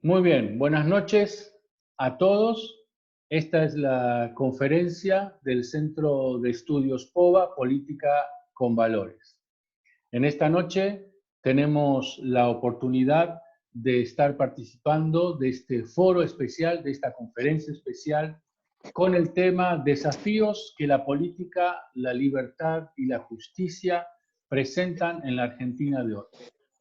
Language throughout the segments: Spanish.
Muy bien, buenas noches a todos. Esta es la conferencia del Centro de Estudios POVA, Política con Valores. En esta noche tenemos la oportunidad de estar participando de este foro especial, de esta conferencia especial, con el tema Desafíos que la política, la libertad y la justicia presentan en la Argentina de hoy.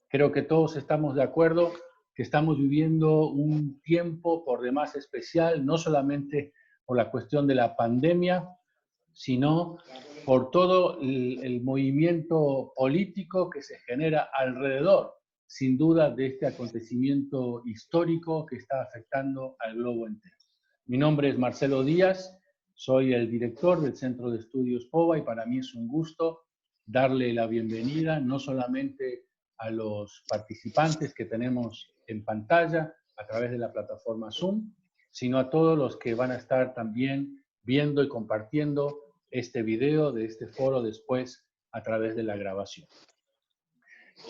Creo que todos estamos de acuerdo que estamos viviendo un tiempo por demás especial, no solamente por la cuestión de la pandemia, sino por todo el movimiento político que se genera alrededor, sin duda, de este acontecimiento histórico que está afectando al globo entero. Mi nombre es Marcelo Díaz, soy el director del Centro de Estudios POVA y para mí es un gusto darle la bienvenida no solamente a los participantes que tenemos en pantalla a través de la plataforma Zoom, sino a todos los que van a estar también viendo y compartiendo este video de este foro después a través de la grabación.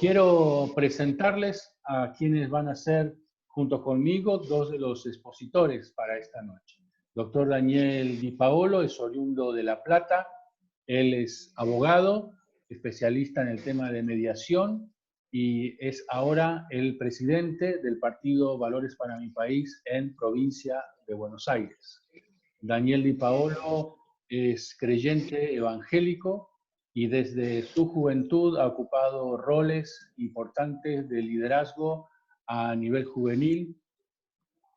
Quiero presentarles a quienes van a ser, junto conmigo, dos de los expositores para esta noche. Doctor Daniel Di Paolo es oriundo de La Plata, él es abogado, especialista en el tema de mediación y es ahora el presidente del partido Valores para mi País en provincia de Buenos Aires. Daniel Di Paolo es creyente evangélico y desde su juventud ha ocupado roles importantes de liderazgo a nivel juvenil,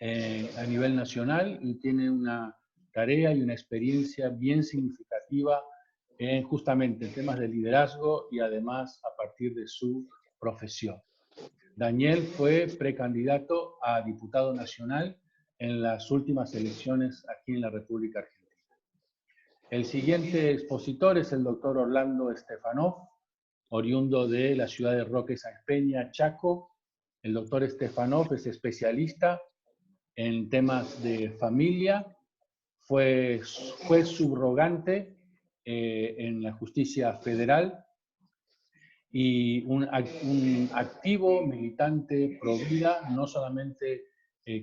a nivel nacional, y tiene una tarea y una experiencia bien significativa en justamente en temas de liderazgo y además a partir de su profesión. Daniel fue precandidato a diputado nacional en las últimas elecciones aquí en la República Argentina. El siguiente expositor es el doctor Orlando Stefanov, oriundo de la ciudad de Roque Sáenz Peña, Chaco. El doctor Stefanov es especialista en temas de familia, fue juez subrogante en la justicia federal y un activo militante pro vida, no solamente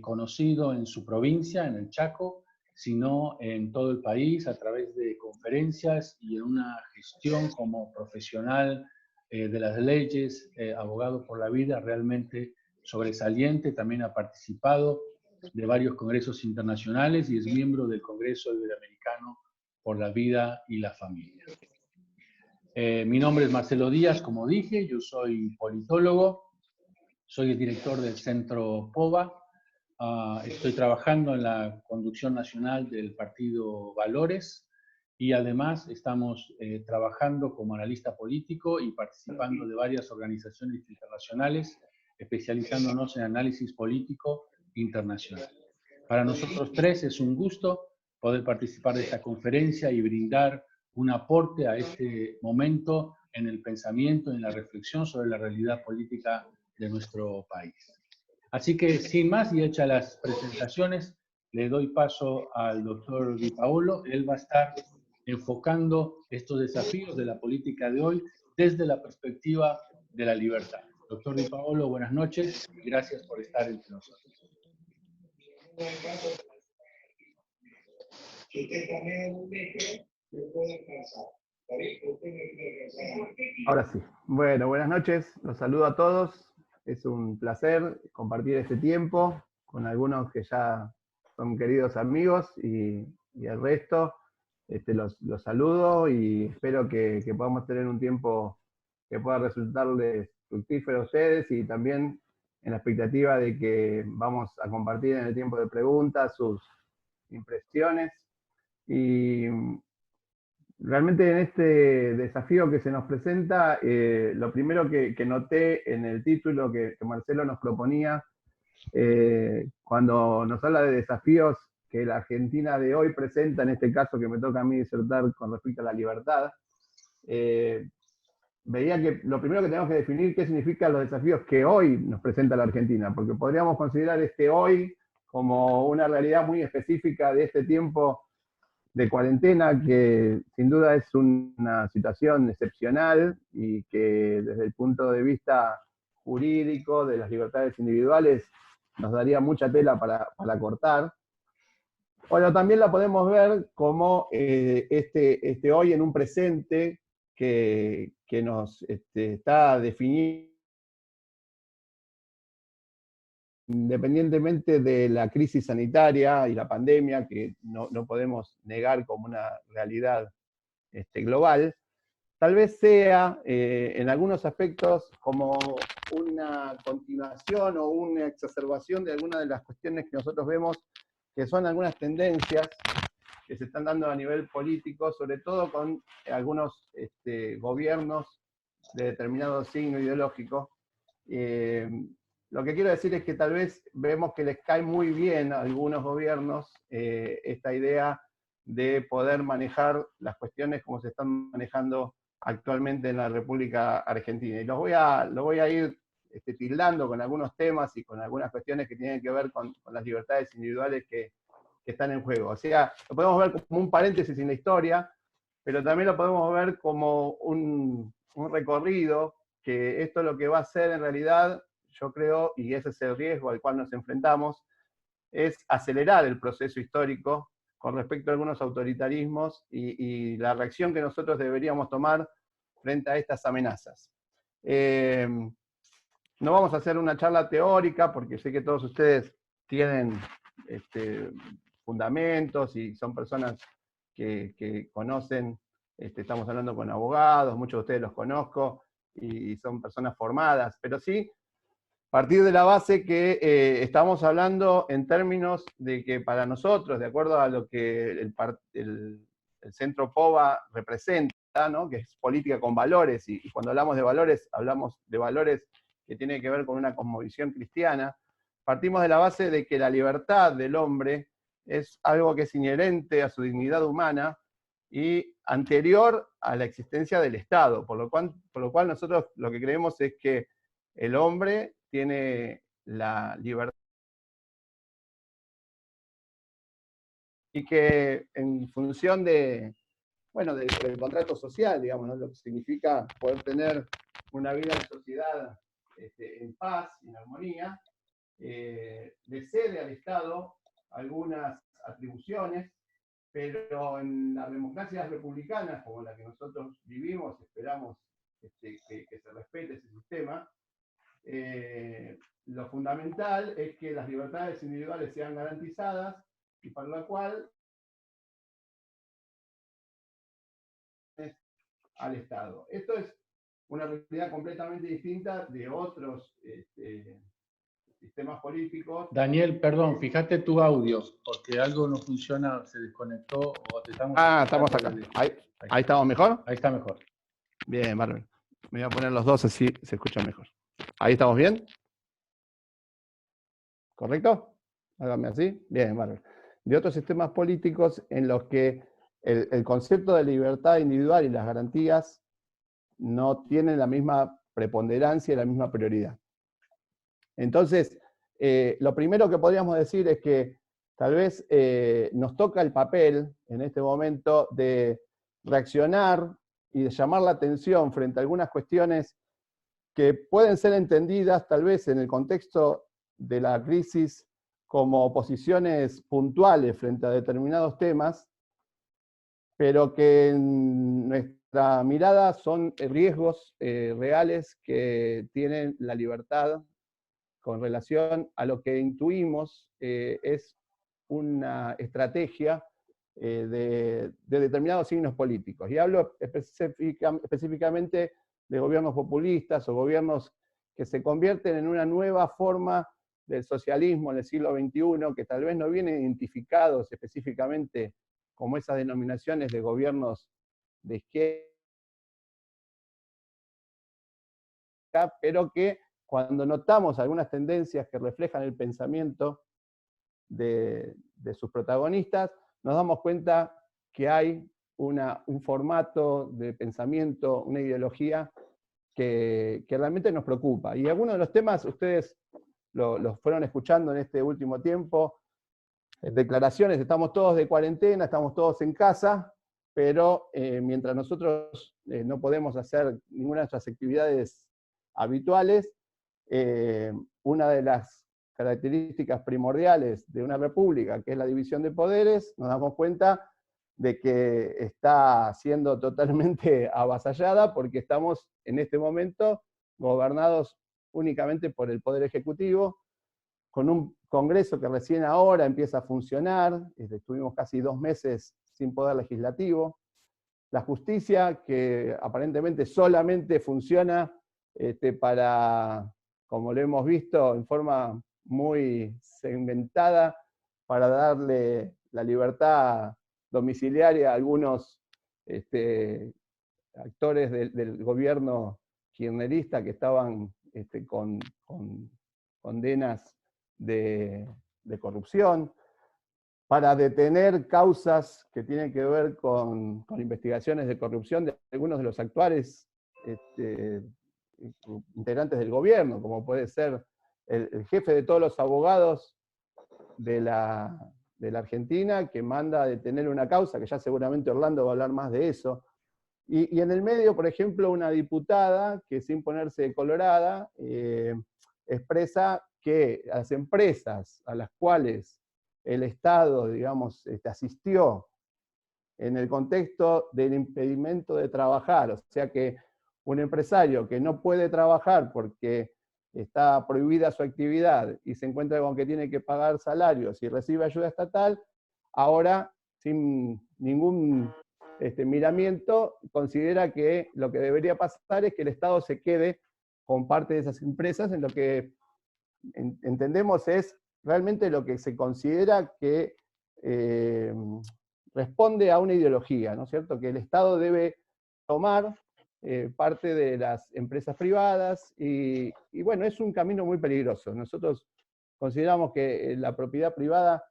conocido en su provincia, en el Chaco, sino en todo el país a través de conferencias y en una gestión como profesional de las leyes, abogado por la vida, realmente sobresaliente. También ha participado de varios congresos internacionales y es miembro del Congreso Iberoamericano por la Vida y la Familia. Mi nombre es Marcelo Díaz, como dije, yo soy politólogo, soy el director del Centro POVA, estoy trabajando en la conducción nacional del partido Valores y además estamos trabajando como analista político y participando de varias organizaciones internacionales, especializándonos en análisis político internacional. Para nosotros tres es un gusto poder participar de esta conferencia y brindar un aporte a este momento en el pensamiento, en la reflexión sobre la realidad política de nuestro país. Así que, sin más y hechas las presentaciones, le doy paso al doctor Di Paolo. Él va a estar enfocando estos desafíos de la política de hoy desde la perspectiva de la libertad. Doctor Di Paolo, buenas noches y gracias por estar entre nosotros. Ahora sí. Bueno, buenas noches. Los saludo a todos. Es un placer compartir este tiempo con algunos que ya son queridos amigos y el resto los saludo y espero que podamos tener un tiempo que pueda resultarles fructífero a ustedes y también en la expectativa de que vamos a compartir en el tiempo de preguntas sus impresiones y realmente en este desafío que se nos presenta, lo primero que noté en el título que Marcelo nos proponía, cuando nos habla de desafíos que la Argentina de hoy presenta, en este caso que me toca a mí disertar con respecto a la libertad, veía que lo primero que tenemos que definir qué significan los desafíos que hoy nos presenta la Argentina, porque podríamos considerar este hoy como una realidad muy específica de este tiempo de cuarentena, que sin duda es una situación excepcional y que desde el punto de vista jurídico de las libertades individuales nos daría mucha tela para cortar. Bueno, también la podemos ver como este hoy en un presente que nos está definido independientemente de la crisis sanitaria y la pandemia, que no podemos negar como una realidad global. Tal vez sea en algunos aspectos como una continuación o una exacerbación de algunas de las cuestiones que nosotros vemos que son algunas tendencias que se están dando a nivel político, sobre todo con algunos gobiernos de determinado signo ideológico. Lo que quiero decir es que tal vez vemos que les cae muy bien a algunos gobiernos esta idea de poder manejar las cuestiones como se están manejando actualmente en la República Argentina. Y lo voy a ir tildando con algunos temas y con algunas cuestiones que tienen que ver con las libertades individuales que están en juego. O sea, lo podemos ver como un paréntesis en la historia, pero también lo podemos ver como un recorrido, que esto lo que va a hacer en realidad, yo creo, y ese es el riesgo al cual nos enfrentamos, es acelerar el proceso histórico con respecto a algunos autoritarismos y la reacción que nosotros deberíamos tomar frente a estas amenazas. No vamos a hacer una charla teórica, porque sé que todos ustedes tienen fundamentos y son personas que conocen, estamos hablando con abogados, muchos de ustedes los conozco, y son personas formadas, pero sí partir de la base que estamos hablando en términos de que para nosotros, de acuerdo a lo que el Centro POVA representa, ¿no? Que es política con valores, y cuando hablamos de valores que tienen que ver con una cosmovisión cristiana, partimos de la base de que la libertad del hombre es algo que es inherente a su dignidad humana y anterior a la existencia del Estado, por lo cual nosotros lo que creemos es que el hombre tiene la libertad y que en función del contrato social, digamos, ¿no? Lo que significa poder tener una vida en sociedad en paz, en armonía, le cede al Estado algunas atribuciones, pero en las democracias republicanas, como la que nosotros vivimos, esperamos que se respete ese sistema. Lo fundamental es que las libertades individuales sean garantizadas y para lo cual al Estado. Esto es una realidad completamente distinta de otros sistemas políticos. Daniel, perdón, fíjate tu audio, porque algo no funciona, se desconectó o te estamos... Estamos acá. Ahí estamos mejor. Ahí está mejor. Bien, bárbaro. Me voy a poner los dos así se escucha mejor. ¿Ahí estamos bien? ¿Correcto? Hágame así. Bien, bárbaro. De otros sistemas políticos en los que el concepto de libertad individual y las garantías no tienen la misma preponderancia y la misma prioridad. Entonces, lo primero que podríamos decir es que tal vez nos toca el papel en este momento de reaccionar y de llamar la atención frente a algunas cuestiones que pueden ser entendidas tal vez en el contexto de la crisis como posiciones puntuales frente a determinados temas, pero que en nuestra mirada son riesgos reales que tienen la libertad con relación a lo que intuimos es una estrategia de determinados signos políticos. Y hablo específicamente de gobiernos populistas o gobiernos que se convierten en una nueva forma del socialismo en el siglo XXI, que tal vez no vienen identificados específicamente como esas denominaciones de gobiernos de izquierda, pero que cuando notamos algunas tendencias que reflejan el pensamiento de sus protagonistas, nos damos cuenta que hay un formato de pensamiento, una ideología que realmente nos preocupa. Y algunos de los temas ustedes los fueron escuchando en este último tiempo, declaraciones, estamos todos de cuarentena, estamos todos en casa, pero mientras nosotros no podemos hacer ninguna de nuestras actividades habituales, una de las características primordiales de una república, que es la división de poderes, nos damos cuenta de que está siendo totalmente avasallada porque estamos en este momento gobernados únicamente por el Poder Ejecutivo, con un Congreso que recién ahora empieza a funcionar, estuvimos casi 2 meses sin poder legislativo, la justicia que aparentemente solamente funciona para, como lo hemos visto, en forma muy segmentada, para darle la libertad domiciliaria a algunos actores del gobierno kirchnerista que estaban con condenas de corrupción, para detener causas que tienen que ver con investigaciones de corrupción de algunos de los actuales integrantes del gobierno, como puede ser el jefe de todos los abogados de la Argentina, que manda a detener una causa, que ya seguramente Orlando va a hablar más de eso. Y en el medio, por ejemplo, una diputada que, sin ponerse colorada, expresa que las empresas a las cuales el Estado, digamos, asistió en el contexto del impedimento de trabajar, o sea que un empresario que no puede trabajar porque está prohibida su actividad y se encuentra con que tiene que pagar salarios y recibe ayuda estatal, ahora, sin ningún miramiento, considera que lo que debería pasar es que el Estado se quede con parte de esas empresas, en lo que entendemos es realmente lo que se considera que responde a una ideología, ¿no es cierto? Que el Estado debe tomar parte de las empresas privadas y bueno, es un camino muy peligroso. Nosotros consideramos que la propiedad privada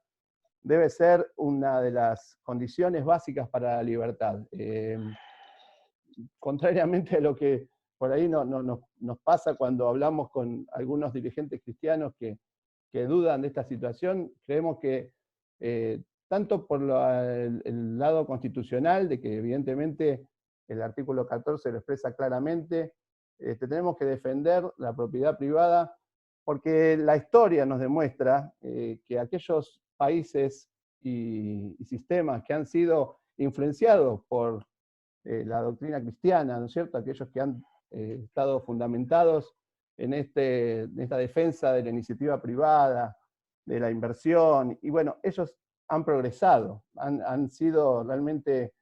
debe ser una de las condiciones básicas para la libertad. Contrariamente a lo que por ahí nos pasa cuando hablamos con algunos dirigentes cristianos que dudan de esta situación, creemos que tanto por el lado constitucional, de que evidentemente el artículo 14 lo expresa claramente, tenemos que defender la propiedad privada, porque la historia nos demuestra que aquellos países y sistemas que han sido influenciados por la doctrina cristiana, ¿no es cierto? Aquellos que han estado fundamentados en esta defensa de la iniciativa privada, de la inversión, y bueno, ellos han progresado, han sido realmente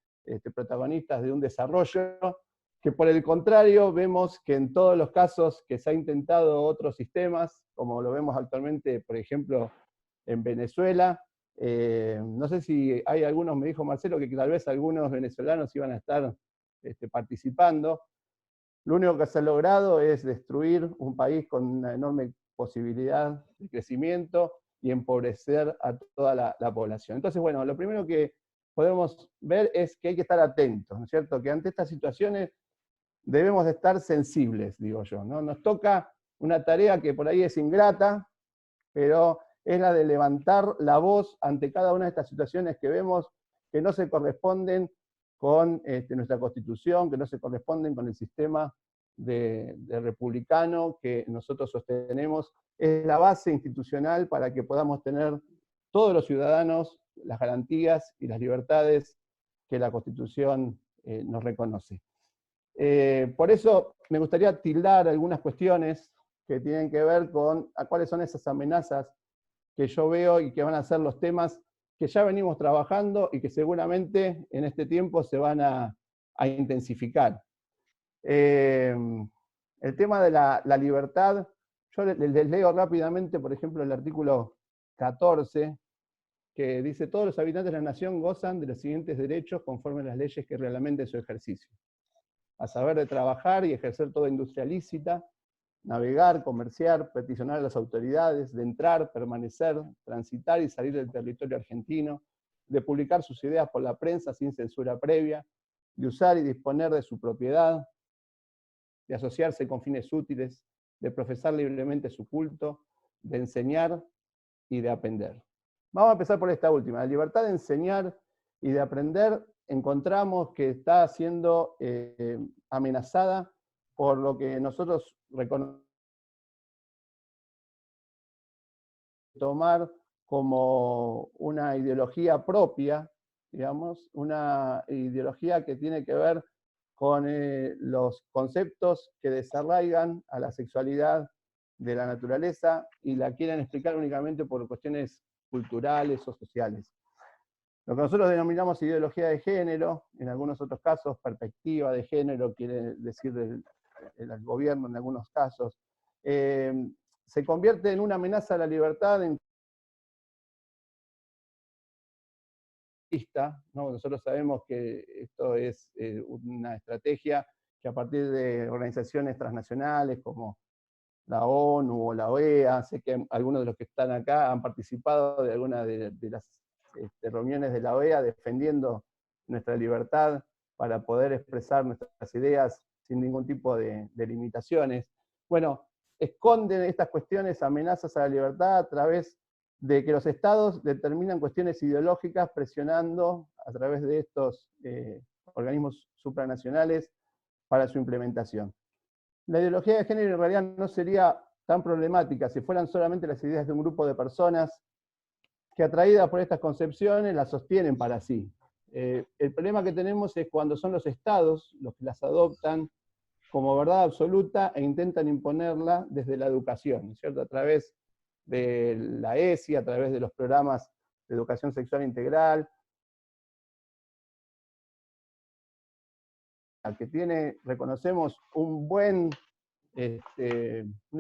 protagonistas de un desarrollo que, por el contrario, vemos que en todos los casos que se ha intentado otros sistemas, como lo vemos actualmente, por ejemplo, en Venezuela, no sé si hay algunos, me dijo Marcelo, que tal vez algunos venezolanos iban a estar participando. Lo único que se ha logrado es destruir un país con una enorme posibilidad de crecimiento y empobrecer a toda la población. Entonces, bueno, lo primero que podemos ver es que hay que estar atentos, ¿no es cierto? Que ante estas situaciones debemos de estar sensibles, digo yo, ¿no? Nos toca una tarea que por ahí es ingrata, pero es la de levantar la voz ante cada una de estas situaciones que vemos que no se corresponden con nuestra Constitución, que no se corresponden con el sistema de republicano que nosotros sostenemos. Es la base institucional para que podamos tener todos los ciudadanos las garantías y las libertades que la Constitución nos reconoce. Por eso me gustaría tildar algunas cuestiones que tienen que ver con cuáles son esas amenazas que yo veo y que van a ser los temas que ya venimos trabajando y que seguramente en este tiempo se van a intensificar. El tema de la libertad, yo les leo rápidamente, por ejemplo, el artículo 14, que dice: todos los habitantes de la nación gozan de los siguientes derechos conforme a las leyes que reglamenten su ejercicio. A saber, de trabajar y ejercer toda industria lícita, navegar, comerciar, peticionar a las autoridades, de entrar, permanecer, transitar y salir del territorio argentino, de publicar sus ideas por la prensa sin censura previa, de usar y disponer de su propiedad, de asociarse con fines útiles, de profesar libremente su culto, de enseñar y de aprender. Vamos a empezar por esta última. La libertad de enseñar y de aprender encontramos que está siendo amenazada por lo que nosotros reconocemos tomar como una ideología propia, digamos, una ideología que tiene que ver con los conceptos que desarraigan a la sexualidad de la naturaleza y la quieren explicar únicamente por cuestiones culturales o sociales. Lo que nosotros denominamos ideología de género, en algunos otros casos perspectiva de género, quiere decir el gobierno en algunos casos, se convierte en una amenaza a la libertad en ¿no? Nosotros sabemos que esto es una estrategia que a partir de organizaciones transnacionales como la ONU o la OEA, sé que algunos de los que están acá han participado de algunas de las reuniones de la OEA defendiendo nuestra libertad para poder expresar nuestras ideas sin ningún tipo de limitaciones. Bueno, esconden estas cuestiones, amenazas a la libertad a través de que los estados determinan cuestiones ideológicas presionando a través de estos organismos supranacionales para su implementación. La ideología de género en realidad no sería tan problemática si fueran solamente las ideas de un grupo de personas que, atraídas por estas concepciones, las sostienen para sí. El problema que tenemos es cuando son los estados los que las adoptan como verdad absoluta e intentan imponerla desde la educación, ¿cierto? A través de la ESI, a través de los programas de educación sexual integral, que tiene, reconocemos, una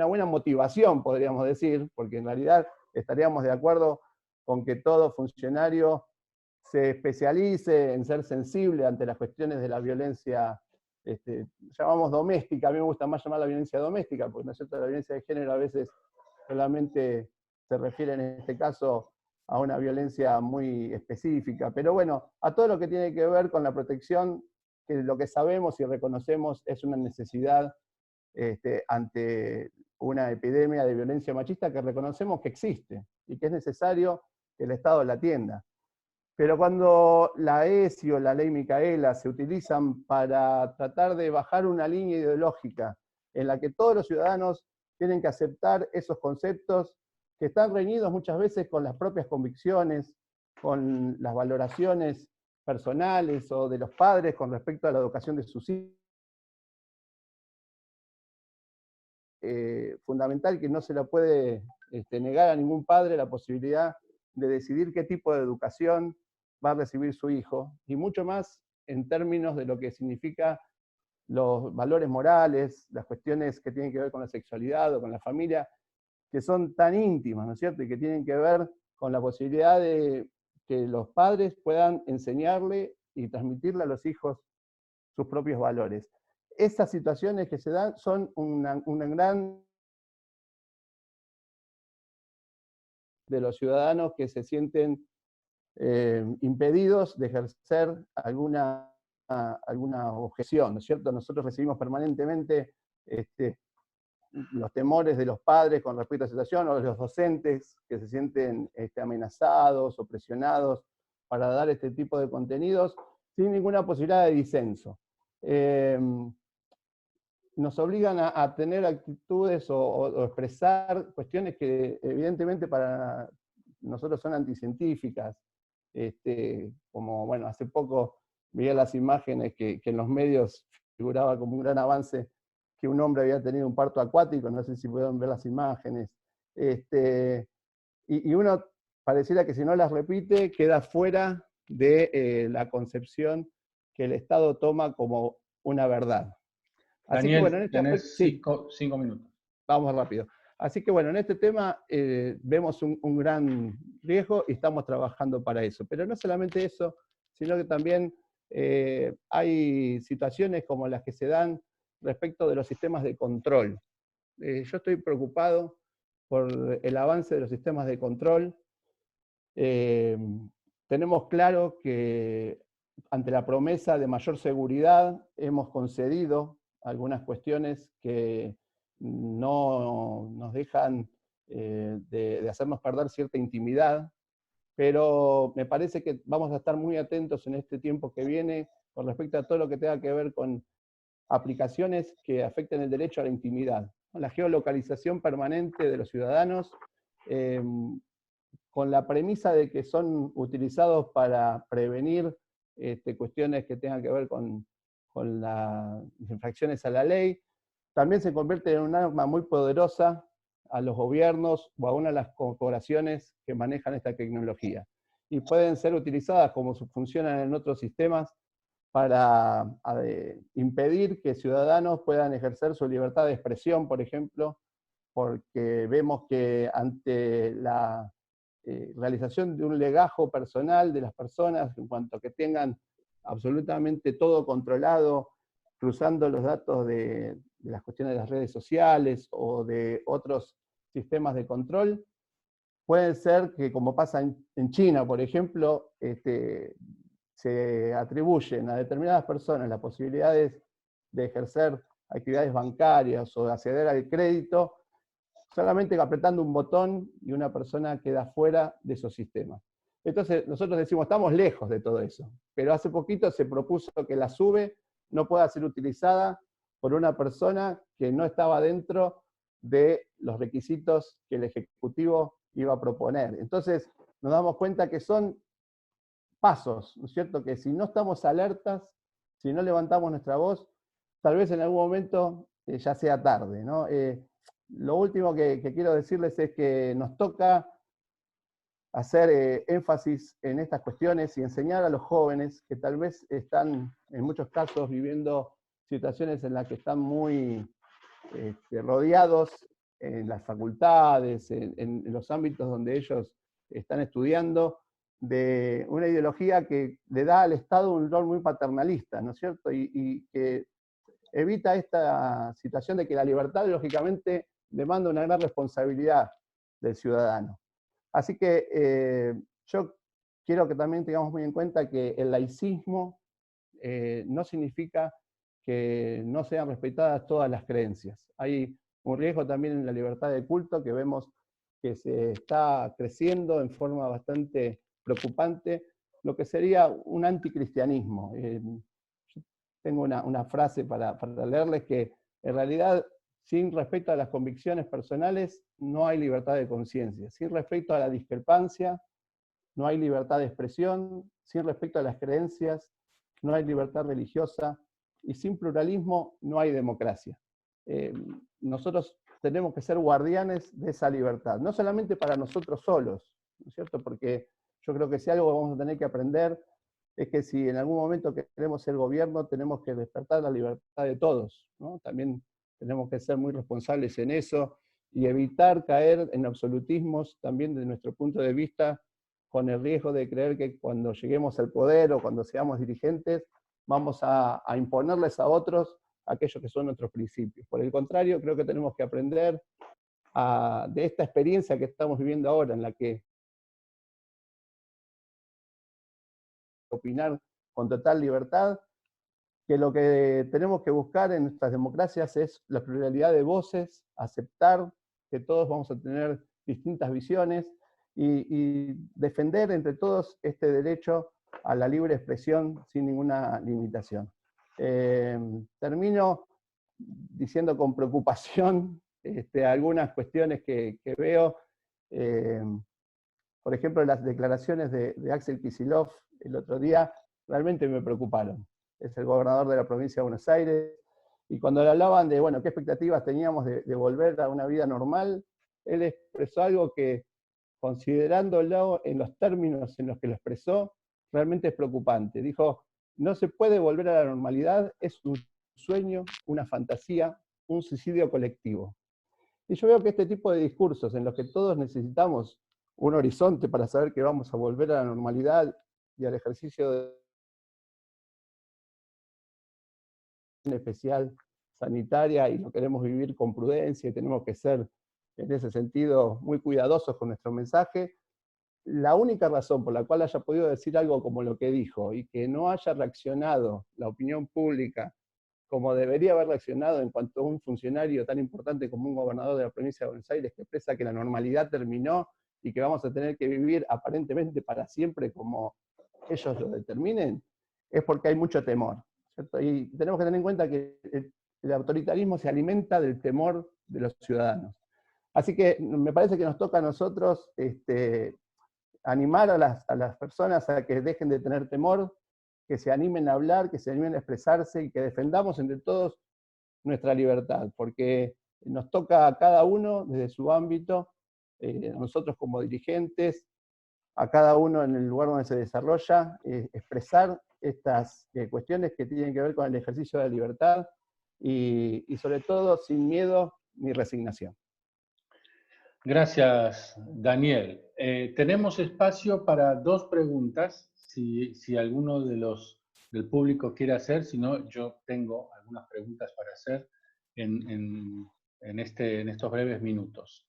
buena motivación, podríamos decir, porque en realidad estaríamos de acuerdo con que todo funcionario se especialice en ser sensible ante las cuestiones de la violencia, llamamos doméstica, a mí me gusta más llamar la violencia doméstica, porque ¿no es cierto? La violencia de género a veces solamente se refiere en este caso a una violencia muy específica, pero bueno, a todo lo que tiene que ver con la protección, que lo que sabemos y reconocemos es una necesidad ante una epidemia de violencia machista que reconocemos que existe y que es necesario que el Estado la atienda. Pero cuando la ESI o la ley Micaela se utilizan para tratar de bajar una línea ideológica en la que todos los ciudadanos tienen que aceptar esos conceptos que están reñidos muchas veces con las propias convicciones, con las valoraciones personales o de los padres con respecto a la educación de sus hijos, fundamental que no se la puede negar a ningún padre la posibilidad de decidir qué tipo de educación va a recibir su hijo, y mucho más en términos de lo que significa los valores morales, las cuestiones que tienen que ver con la sexualidad o con la familia, que son tan íntimas, ¿no es cierto? Y que tienen que ver con la posibilidad de que los padres puedan enseñarle y transmitirle a los hijos sus propios valores. Esas situaciones que se dan son una gran de los ciudadanos que se sienten impedidos de ejercer alguna objeción, ¿no es cierto? Nosotros recibimos permanentemente los temores de los padres con respecto a la situación, o de los docentes que se sienten amenazados o presionados para dar este tipo de contenidos sin ninguna posibilidad de disenso. Nos obligan a tener actitudes o expresar cuestiones que evidentemente para nosotros son anticientíficas, como, bueno, hace poco veía las imágenes que en los medios figuraba como un gran avance que un hombre había tenido un parto acuático, no sé si pudieron ver las imágenes, y uno pareciera que si no las repite queda fuera de la concepción que el Estado toma como una verdad. Así Daniel, que bueno, en este aspecto, tenés sí, 5 minutos. vamos rápido. Así que bueno, en este tema vemos un gran riesgo y estamos trabajando para eso. Pero no solamente eso, sino que también hay situaciones como las que se dan respecto de los sistemas de control. Yo estoy preocupado por el avance de los sistemas de control. Tenemos claro que ante la promesa de mayor seguridad hemos concedido algunas cuestiones que no nos dejan de hacernos perder cierta intimidad, pero me parece que vamos a estar muy atentos en este tiempo que viene con respecto a todo lo que tenga que ver con aplicaciones que afecten el derecho a la intimidad. La geolocalización permanente de los ciudadanos con la premisa de que son utilizados para prevenir cuestiones que tengan que ver con las infracciones a la ley, también se convierte en un arma muy poderosa a los gobiernos o a una de las corporaciones que manejan esta tecnología. Y pueden ser utilizadas como funcionan en otros sistemas para impedir que ciudadanos puedan ejercer su libertad de expresión, por ejemplo, porque vemos que ante la realización de un legajo personal de las personas, en cuanto a que tengan absolutamente todo controlado, cruzando los datos de las cuestiones de las redes sociales o de otros sistemas de control, puede ser que, como pasa en China, por ejemplo, se atribuyen a determinadas personas las posibilidades de ejercer actividades bancarias o de acceder al crédito, solamente apretando un botón y una persona queda fuera de esos sistemas. Entonces nosotros decimos, estamos lejos de todo eso, pero hace poquito se propuso que la SUBE no pueda ser utilizada por una persona que no estaba dentro de los requisitos que el Ejecutivo iba a proponer. Entonces nos damos cuenta que son pasos, ¿no es cierto? Que si no estamos alertas, si no levantamos nuestra voz, tal vez en algún momento ya sea tarde, ¿no? Lo último que quiero decirles es que nos toca hacer énfasis en estas cuestiones y enseñar a los jóvenes que tal vez están, en muchos casos, viviendo situaciones en las que están muy rodeados en las facultades, en los ámbitos donde ellos están estudiando, de una ideología que le da al Estado un rol muy paternalista, ¿no es cierto? Y que evita esta situación de que la libertad, lógicamente, demanda una gran responsabilidad del ciudadano. Así que yo quiero que también tengamos muy en cuenta que el laicismo no significa que no sean respetadas todas las creencias. Hay un riesgo también en la libertad de culto que vemos que se está creciendo en forma bastante preocupante, lo que sería un anticristianismo. Yo tengo una frase para leerles que en realidad, sin respecto a las convicciones personales, no hay libertad de conciencia. Sin respecto a la discrepancia, no hay libertad de expresión. Sin respecto a las creencias, no hay libertad religiosa. Y sin pluralismo, no hay democracia. Nosotros tenemos que ser guardianes de esa libertad, no solamente para nosotros solos, ¿no es cierto? Porque yo creo que si algo vamos a tener que aprender es que si en algún momento queremos ser gobierno, tenemos que despertar la libertad de todos, ¿no? También tenemos que ser muy responsables en eso y evitar caer en absolutismos también desde nuestro punto de vista, con el riesgo de creer que cuando lleguemos al poder o cuando seamos dirigentes, vamos a imponerles a otros aquellos que son nuestros principios. Por el contrario, creo que tenemos que aprender de esta experiencia que estamos viviendo ahora, en la que opinar con total libertad, que lo que tenemos que buscar en nuestras democracias es la pluralidad de voces, aceptar que todos vamos a tener distintas visiones y defender entre todos este derecho a la libre expresión sin ninguna limitación. Termino diciendo con preocupación algunas cuestiones que veo. Por ejemplo, las declaraciones de Axel Kicillof el otro día realmente me preocuparon. Es el gobernador de la provincia de Buenos Aires, y cuando le hablaban de, bueno, qué expectativas teníamos de volver a una vida normal, él expresó algo que, considerándolo en los términos en los que lo expresó, realmente es preocupante. Dijo, no se puede volver a la normalidad, es un sueño, una fantasía, un suicidio colectivo. Y yo veo que este tipo de discursos en los que todos necesitamos un horizonte para saber que vamos a volver a la normalidad y al ejercicio de especial sanitaria, y lo queremos vivir con prudencia y tenemos que ser en ese sentido muy cuidadosos con nuestro mensaje. La única razón por la cual haya podido decir algo como lo que dijo y que no haya reaccionado la opinión pública como debería haber reaccionado en cuanto a un funcionario tan importante como un gobernador de la provincia de Buenos Aires que expresa que la normalidad terminó y que vamos a tener que vivir aparentemente para siempre como ellos lo determinen, es porque hay mucho temor, ¿cierto? Y tenemos que tener en cuenta que el autoritarismo se alimenta del temor de los ciudadanos. Así que me parece que nos toca a nosotros animar a las personas a que dejen de tener temor, que se animen a hablar, que se animen a expresarse y que defendamos entre todos nuestra libertad, porque nos toca a cada uno desde su ámbito, nosotros como dirigentes, a cada uno en el lugar donde se desarrolla, expresar estas cuestiones que tienen que ver con el ejercicio de la libertad y sobre todo sin miedo ni resignación. Gracias, Daniel. Tenemos espacio para 2 preguntas, si alguno del público quiere hacer, si no, yo tengo algunas preguntas para hacer en estos breves minutos.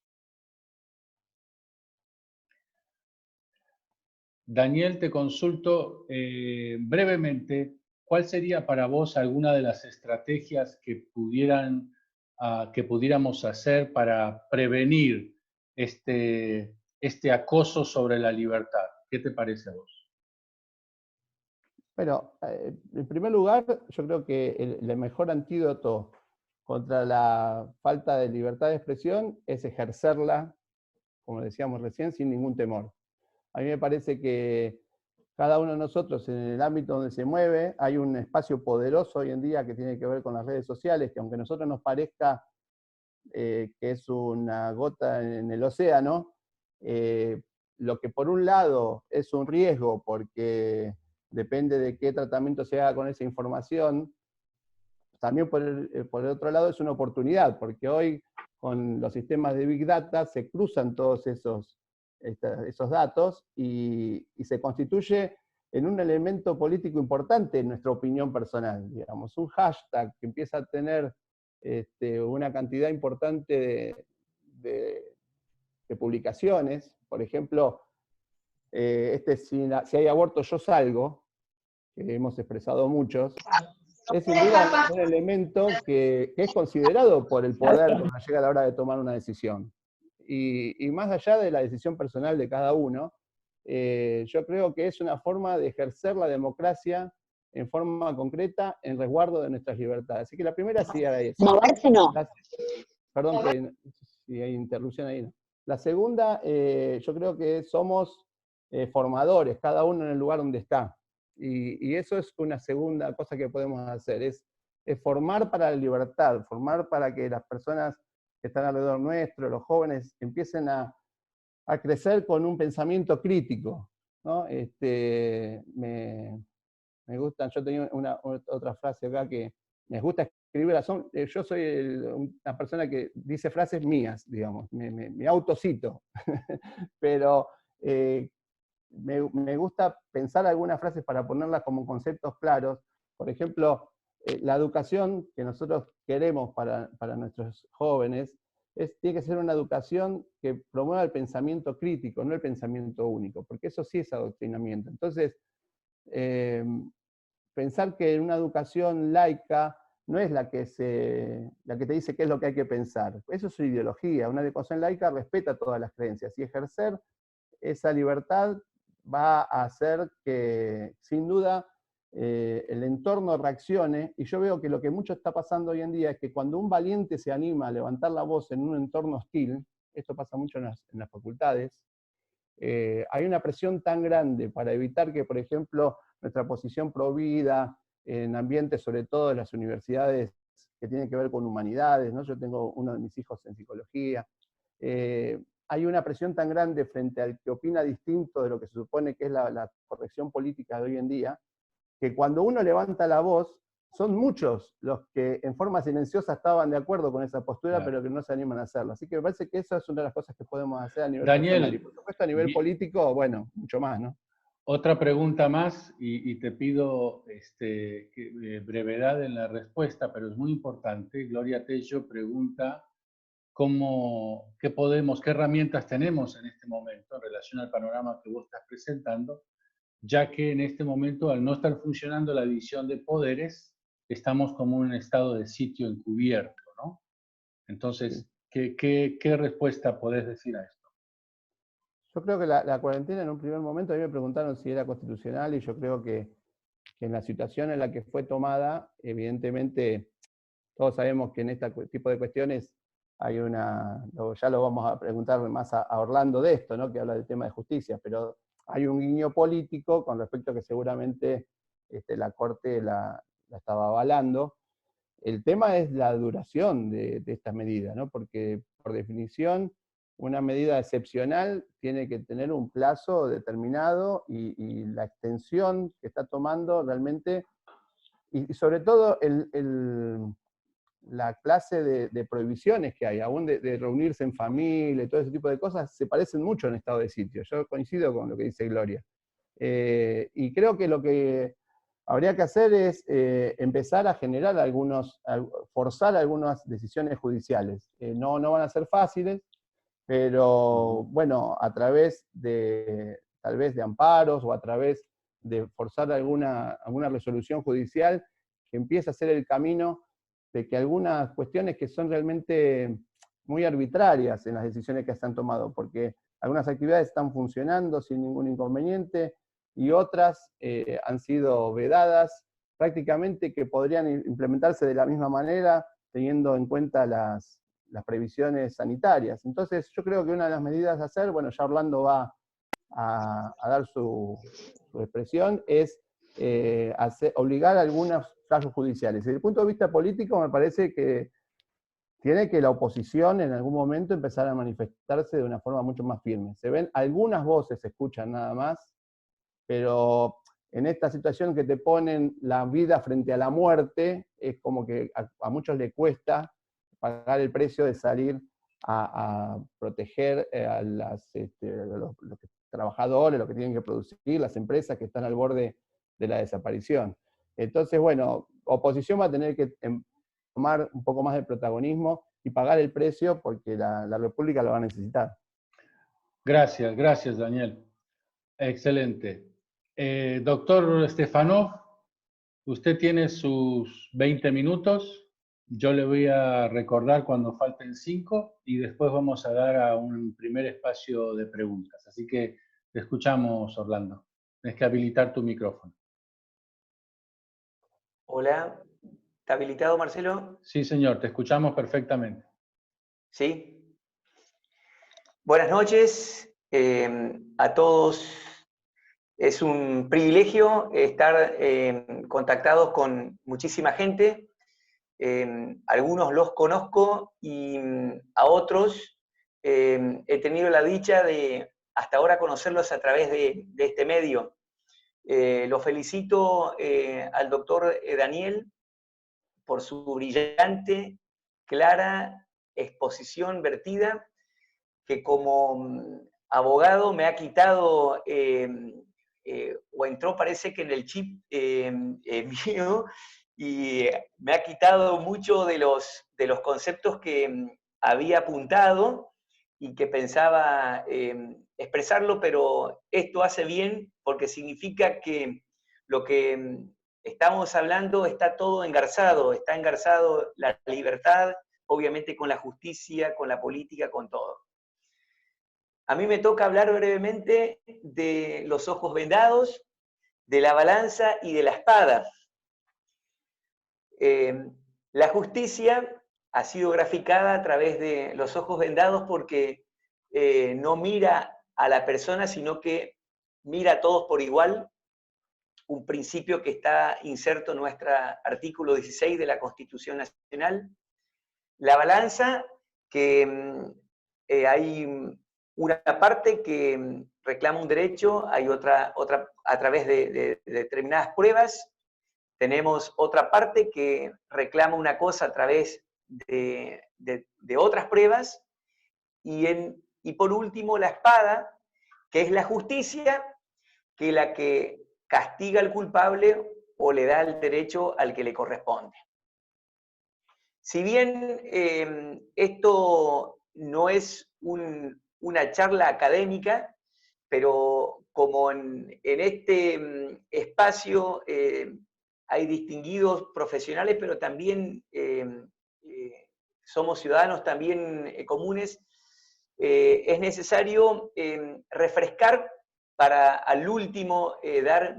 Daniel, te consulto brevemente, ¿cuál sería para vos alguna de las estrategias que pudiéramos hacer para prevenir este acoso sobre la libertad? ¿Qué te parece a vos? Bueno, en primer lugar, yo creo que el mejor antídoto contra la falta de libertad de expresión es ejercerla, como decíamos recién, sin ningún temor. A mí me parece que cada uno de nosotros, en el ámbito donde se mueve, hay un espacio poderoso hoy en día que tiene que ver con las redes sociales, que aunque a nosotros nos parezca que es una gota en el océano, lo que por un lado es un riesgo porque depende de qué tratamiento se haga con esa información, también por el otro lado es una oportunidad, porque hoy con los sistemas de Big Data se cruzan todos esos datos y se constituye en un elemento político importante en nuestra opinión personal. Digamos, un hashtag que empieza a tener una cantidad importante de publicaciones, por ejemplo, si hay aborto yo salgo, que hemos expresado muchos, es sin duda un elemento que es considerado por el poder cuando llega la hora de tomar una decisión. Y más allá de la decisión personal de cada uno, yo creo que es una forma de ejercer la democracia en forma concreta en resguardo de nuestras libertades. Así que la primera sería esa. Moverse no. Perdón si hay interrupción ahí. La segunda, yo creo que somos formadores, cada uno en el lugar donde está. Y eso es una segunda cosa que podemos hacer, es formar para la libertad, formar para que las personas que están alrededor nuestro, los jóvenes, empiecen a crecer con un pensamiento crítico, ¿no? Me gustan, yo tenía otra frase acá que me gusta escribirlas, yo soy una persona que dice frases mías, digamos, me autocito, pero me gusta pensar algunas frases para ponerlas como conceptos claros. Por ejemplo, la educación que nosotros queremos para nuestros jóvenes tiene que ser una educación que promueva el pensamiento crítico, no el pensamiento único, porque eso sí es adoctrinamiento. Entonces, pensar que una educación laica no es la que te dice qué es lo que hay que pensar. Eso es su ideología. Una educación laica respeta todas las creencias y ejercer esa libertad va a hacer que, sin duda, el entorno reaccione. Y yo veo que lo que mucho está pasando hoy en día es que cuando un valiente se anima a levantar la voz en un entorno hostil, esto pasa mucho en las facultades, hay una presión tan grande para evitar que, por ejemplo, nuestra posición pro vida, en ambientes, sobre todo en las universidades que tienen que ver con humanidades, ¿no? Yo tengo uno de mis hijos en psicología. Hay una presión tan grande frente al que opina distinto de lo que se supone que es la corrección política de hoy en día, que cuando uno levanta la voz, son muchos los que en forma silenciosa estaban de acuerdo con esa postura, pero que no se animan a hacerlo. Así que me parece que esa es una de las cosas que podemos hacer a nivel personal. Y por supuesto a nivel político, bueno, mucho más, ¿no? Otra pregunta más, y te pido brevedad en la respuesta, pero es muy importante. Gloria Tello pregunta qué herramientas tenemos en este momento en relación al panorama que vos estás presentando, ya que en este momento, al no estar funcionando la división de poderes, estamos como en un estado de sitio encubierto, ¿no? Entonces, sí. ¿Qué respuesta podés decir a esto? Yo creo que la cuarentena en un primer momento, a mí me preguntaron si era constitucional y yo creo que en la situación en la que fue tomada, evidentemente, todos sabemos que en este tipo de cuestiones hay ya lo vamos a preguntar más a Orlando de esto, ¿no? Que habla del tema de justicia, pero hay un guiño político con respecto a que seguramente la Corte la estaba avalando. El tema es la duración de esta medida, ¿no? Porque por definición una medida excepcional tiene que tener un plazo determinado y la extensión que está tomando realmente, y sobre todo la clase de prohibiciones que hay, aún de reunirse en familia y todo ese tipo de cosas, se parecen mucho en estado de sitio. Yo coincido con lo que dice Gloria. Y creo que lo que habría que hacer es empezar a generar forzar algunas decisiones judiciales. No van a ser fáciles, pero bueno, a través tal vez de amparos o a través de forzar alguna resolución judicial que empiece a hacer el camino de que algunas cuestiones que son realmente muy arbitrarias en las decisiones que se han tomado, porque algunas actividades están funcionando sin ningún inconveniente y otras han sido vedadas, prácticamente que podrían implementarse de la misma manera, teniendo en cuenta las previsiones sanitarias. Entonces, yo creo que una de las medidas a hacer, bueno, ya Orlando va a dar su expresión, es obligar a algunos casos judiciales. Desde el punto de vista político, me parece que tiene que la oposición en algún momento empezar a manifestarse de una forma mucho más firme. Se ven algunas voces, se escuchan nada más, pero en esta situación que te ponen la vida frente a la muerte, es como que a muchos les cuesta pagar el precio de salir a proteger a los trabajadores, los que tienen que producir, las empresas que están al borde de la desaparición. Entonces, bueno, oposición va a tener que tomar un poco más de protagonismo y pagar el precio porque la República lo va a necesitar. Gracias, Daniel. Excelente. Doctor Stefanov, usted tiene sus 20 minutos. Yo le voy a recordar cuando falten 5 y después vamos a dar a un primer espacio de preguntas. Así que te escuchamos, Orlando. Tienes que habilitar tu micrófono. Hola, ¿está habilitado, Marcelo? Sí, señor, te escuchamos perfectamente. Sí. Buenas noches a todos. Es un privilegio estar contactados con muchísima gente. Algunos los conozco y a otros he tenido la dicha de hasta ahora conocerlos a través de este medio. Lo felicito al doctor Daniel por su brillante, clara exposición vertida, que como abogado me ha quitado, o entró parece que en el chip mío, y me ha quitado mucho de los conceptos que había apuntado y que pensaba expresarlo, pero esto hace bien porque significa que lo que estamos hablando está todo engarzado, está engarzado la libertad, obviamente con la justicia, con la política, con todo. A mí me toca hablar brevemente de los ojos vendados, de la balanza y de la espada. La justicia ha sido graficada a través de los ojos vendados porque no mira a la persona, sino que mira a todos por igual, un principio que está inserto en nuestro artículo 16 de la Constitución Nacional. La balanza, que hay una parte que reclama un derecho, hay otra a través de determinadas pruebas, tenemos otra parte que reclama una cosa a través de otras pruebas, y por último la espada, que es la justicia, que la que castiga al culpable o le da el derecho al que le corresponde. Si bien esto no es una charla académica, pero como en este espacio hay distinguidos profesionales, pero también somos ciudadanos también comunes, es necesario refrescar para al último dar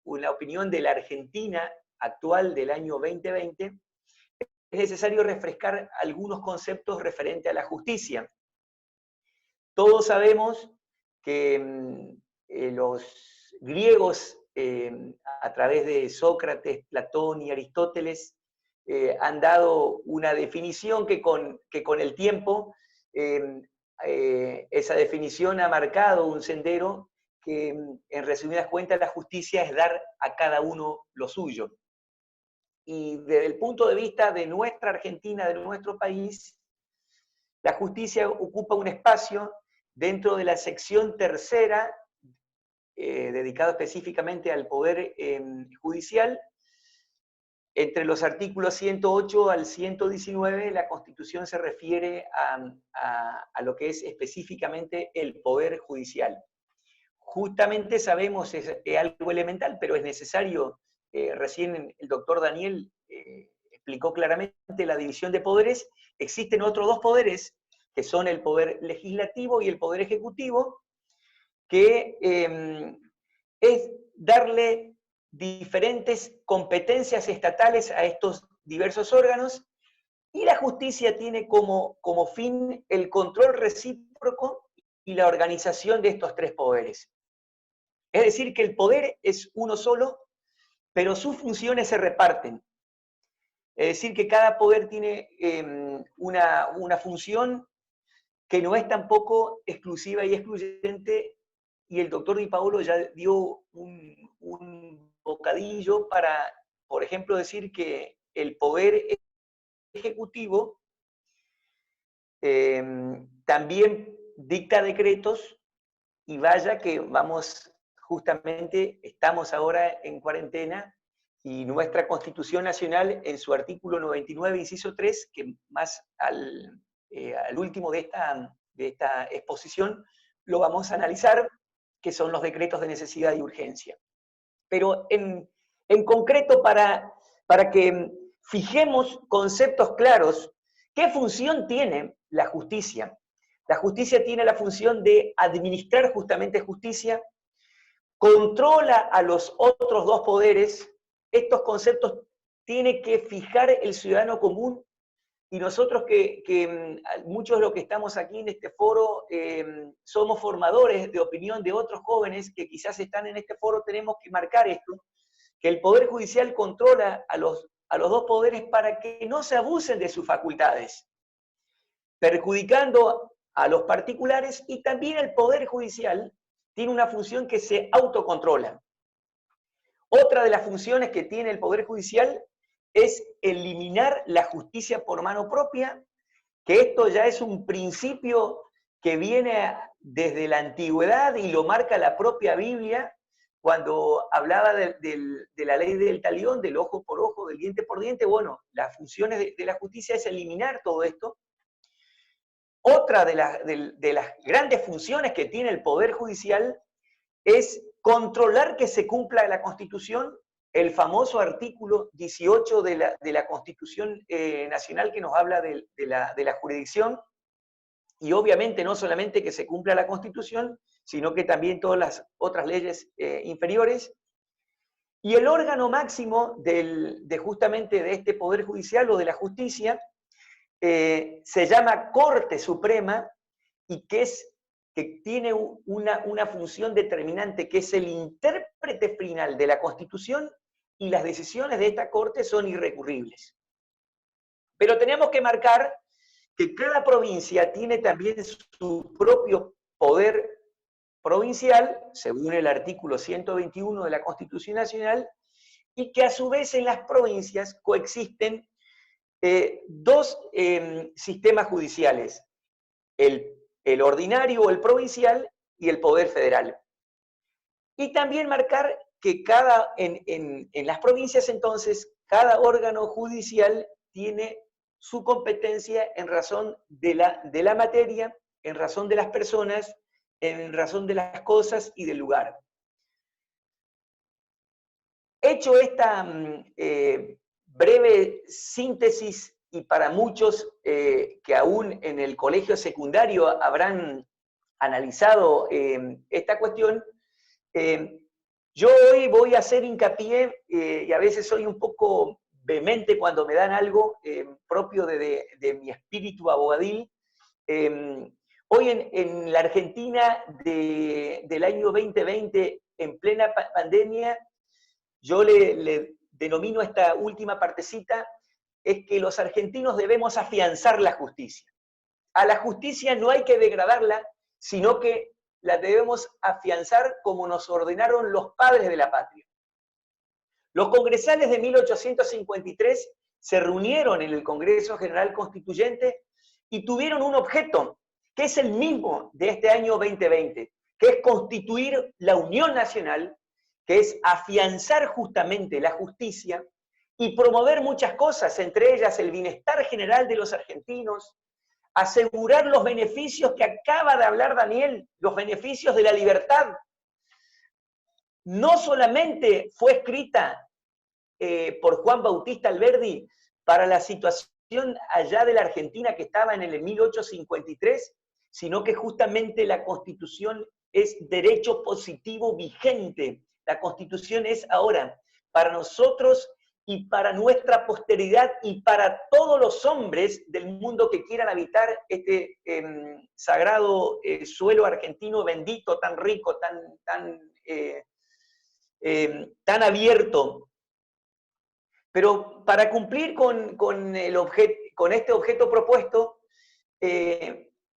una opinión de la Argentina actual del año 2020, es necesario refrescar algunos conceptos referentes a la justicia. Todos sabemos que los griegos, a través de Sócrates, Platón y Aristóteles, han dado una definición que con el tiempo, esa definición ha marcado un sendero que, en resumidas cuentas, la justicia es dar a cada uno lo suyo. Y desde el punto de vista de nuestra Argentina, de nuestro país, la justicia ocupa un espacio dentro de la sección tercera, dedicado específicamente al Poder Judicial. Entre los artículos 108 al 119, la Constitución se refiere a lo que es específicamente el Poder Judicial. Justamente sabemos, es algo elemental, pero es necesario, recién el doctor Daniel explicó claramente la división de poderes. Existen otros dos poderes, que son el Poder Legislativo y el Poder Ejecutivo, que es darle diferentes competencias estatales a estos diversos órganos, y la justicia tiene como fin el control recíproco y la organización de estos tres poderes. Es decir, que el poder es uno solo, pero sus funciones se reparten. Es decir, que cada poder tiene una función que no es tampoco exclusiva y excluyente, y el doctor Di Paolo ya dio un bocadillo para, por ejemplo, decir que el poder ejecutivo también dicta decretos, y vaya que justamente estamos ahora en cuarentena, y nuestra Constitución Nacional, en su artículo 99, inciso 3, que más al último de esta exposición lo vamos a analizar, que son los decretos de necesidad y urgencia. Pero en concreto, para que fijemos conceptos claros, ¿qué función tiene la justicia? La justicia tiene la función de administrar justamente justicia, controla a los otros dos poderes. Estos conceptos tiene que fijar el ciudadano común, y nosotros que muchos de los que estamos aquí en este foro somos formadores de opinión de otros jóvenes que quizás están en este foro, tenemos que marcar esto, que el Poder Judicial controla a los dos poderes para que no se abusen de sus facultades, perjudicando a los particulares, y también el Poder Judicial tiene una función que se autocontrola. Otra de las funciones que tiene el Poder Judicial es eliminar la justicia por mano propia, que esto ya es un principio que viene desde la antigüedad y lo marca la propia Biblia, cuando hablaba de la ley del talión, del ojo por ojo, del diente por diente. Bueno, las funciones de la justicia es eliminar todo esto. Otra de las grandes funciones que tiene el Poder Judicial es controlar que se cumpla la Constitución, el famoso artículo 18 de la Constitución Nacional, que nos habla de la jurisdicción, y obviamente no solamente que se cumpla la Constitución, sino que también todas las otras leyes inferiores. Y el órgano máximo justamente de este Poder Judicial o de la justicia se llama Corte Suprema, y que tiene una función determinante, que es el intérprete final de la Constitución, y las decisiones de esta Corte son irrecurribles. Pero tenemos que marcar que cada provincia tiene también su propio poder provincial, según el artículo 121 de la Constitución Nacional, y que a su vez en las provincias coexisten dos sistemas judiciales, el ordinario o el provincial y el poder federal. Y también marcar que en las provincias, entonces, cada órgano judicial tiene su competencia en razón de la materia, en razón de las personas, en razón de las cosas y del lugar. Hecho esta breve síntesis, y para muchos que aún en el colegio secundario habrán analizado esta cuestión, yo hoy voy a hacer hincapié, y a veces soy un poco vehemente cuando me dan algo propio de mi espíritu abogadil. Hoy en la Argentina del año 2020, en plena pandemia, yo le denomino esta última partecita, es que los argentinos debemos afianzar la justicia. A la justicia no hay que degradarla, sino que la debemos afianzar como nos ordenaron los padres de la patria. Los congresales de 1853 se reunieron en el Congreso General Constituyente y tuvieron un objeto, que es el mismo de este año 2020, que es constituir la Unión Nacional, que es afianzar justamente la justicia y promover muchas cosas, entre ellas el bienestar general de los argentinos, asegurar los beneficios que acaba de hablar Daniel, los beneficios de la libertad. No solamente fue escrita por Juan Bautista Alberdi para la situación allá de la Argentina que estaba en el 1853, sino que justamente la Constitución es derecho positivo vigente. La Constitución es ahora para nosotros y para nuestra posteridad y para todos los hombres del mundo que quieran habitar este sagrado suelo argentino bendito, tan rico, tan abierto. Pero para cumplir con este objeto propuesto,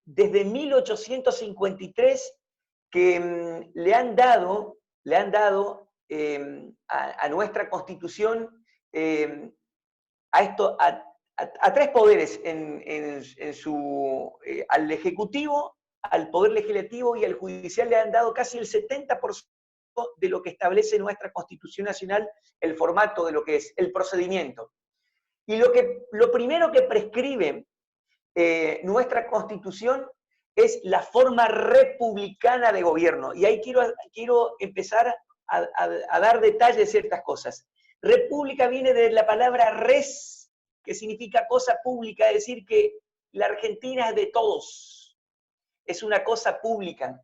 desde 1853 que le han dado a nuestra Constitución a tres poderes al Ejecutivo, al Poder Legislativo y al Judicial le han dado casi el 70% de lo que establece nuestra Constitución Nacional, el formato de lo que es el procedimiento. Y lo primero que prescribe nuestra Constitución es la forma republicana de gobierno. Y ahí quiero empezar a dar detalles de ciertas cosas. República viene de la palabra res, que significa cosa pública, es decir, que la Argentina es de todos, es una cosa pública.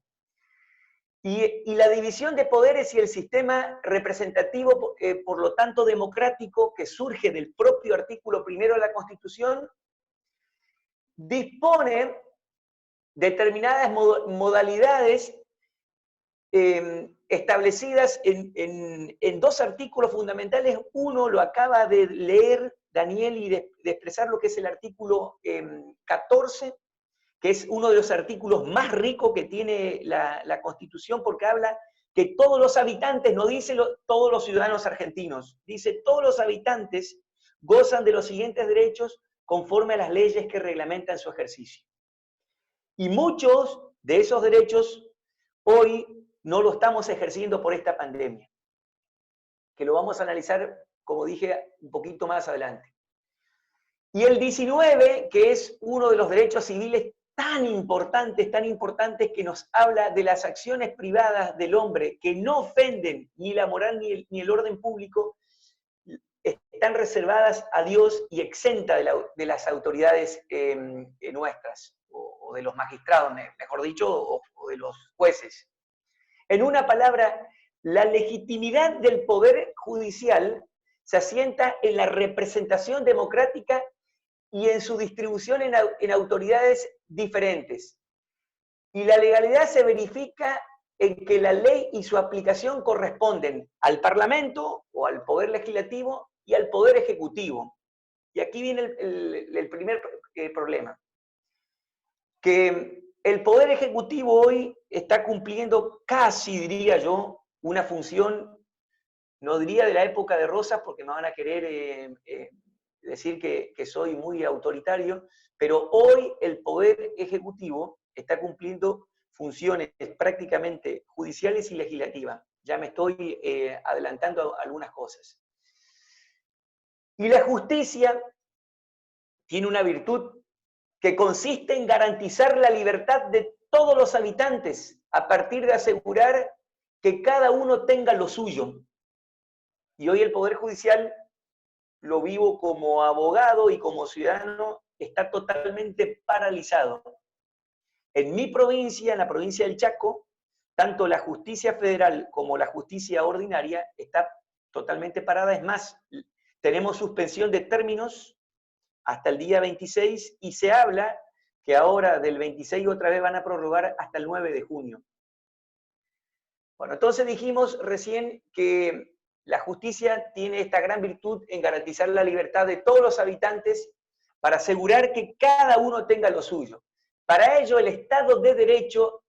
Y la división de poderes y el sistema representativo, por lo tanto democrático, que surge del propio artículo primero de la Constitución, dispone determinadas modalidades establecidas en dos artículos fundamentales. Uno lo acaba de leer Daniel y de expresar lo que es el artículo 14, que es uno de los artículos más ricos que tiene la Constitución, porque habla que todos los habitantes, no dice todos los ciudadanos argentinos, dice todos los habitantes gozan de los siguientes derechos conforme a las leyes que reglamentan su ejercicio. Y muchos de esos derechos hoy no lo estamos ejerciendo por esta pandemia, que lo vamos a analizar, como dije, un poquito más adelante. Y el 19, que es uno de los derechos civiles tan importantes que nos habla de las acciones privadas del hombre que no ofenden ni la moral ni el orden público, están reservadas a Dios y exentas de las autoridades nuestras, o de los magistrados, mejor dicho, o de los jueces. En una palabra, la legitimidad del poder judicial se asienta en la representación democrática y en su distribución en autoridades diferentes. Y la legalidad se verifica en que la ley y su aplicación corresponden al Parlamento o al Poder Legislativo y al Poder Ejecutivo. Y aquí viene el primer problema. Que el Poder Ejecutivo hoy está cumpliendo casi, diría yo, una función, no diría de la época de Rosas, porque me van a querer decir que soy muy autoritario, pero hoy el Poder Ejecutivo está cumpliendo funciones prácticamente judiciales y legislativas. Ya me estoy adelantando a algunas cosas. Y la justicia tiene una virtud que consiste en garantizar la libertad de todos los habitantes a partir de asegurar que cada uno tenga lo suyo. Y hoy el Poder Judicial, lo vivo como abogado y como ciudadano, está totalmente paralizado. En mi provincia, en la provincia del Chaco, tanto la justicia federal como la justicia ordinaria está totalmente parada. Es más, tenemos suspensión de términos hasta el día 26 y se habla que ahora del 26 otra vez van a prorrogar hasta el 9 de junio. Bueno, entonces dijimos recién que la justicia tiene esta gran virtud en garantizar la libertad de todos los habitantes para asegurar que cada uno tenga lo suyo. Para ello, el Estado de Derecho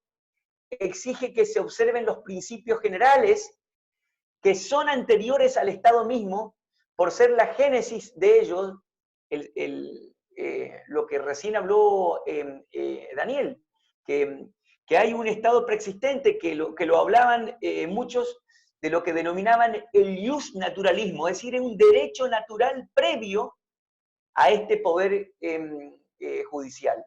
exige que se observen los principios generales que son anteriores al Estado mismo, por ser la génesis de ellos, lo que recién habló Daniel, que hay un Estado preexistente, que lo hablaban muchos, de lo que denominaban el ius naturalismo, es decir, un derecho natural previo a este poder judicial.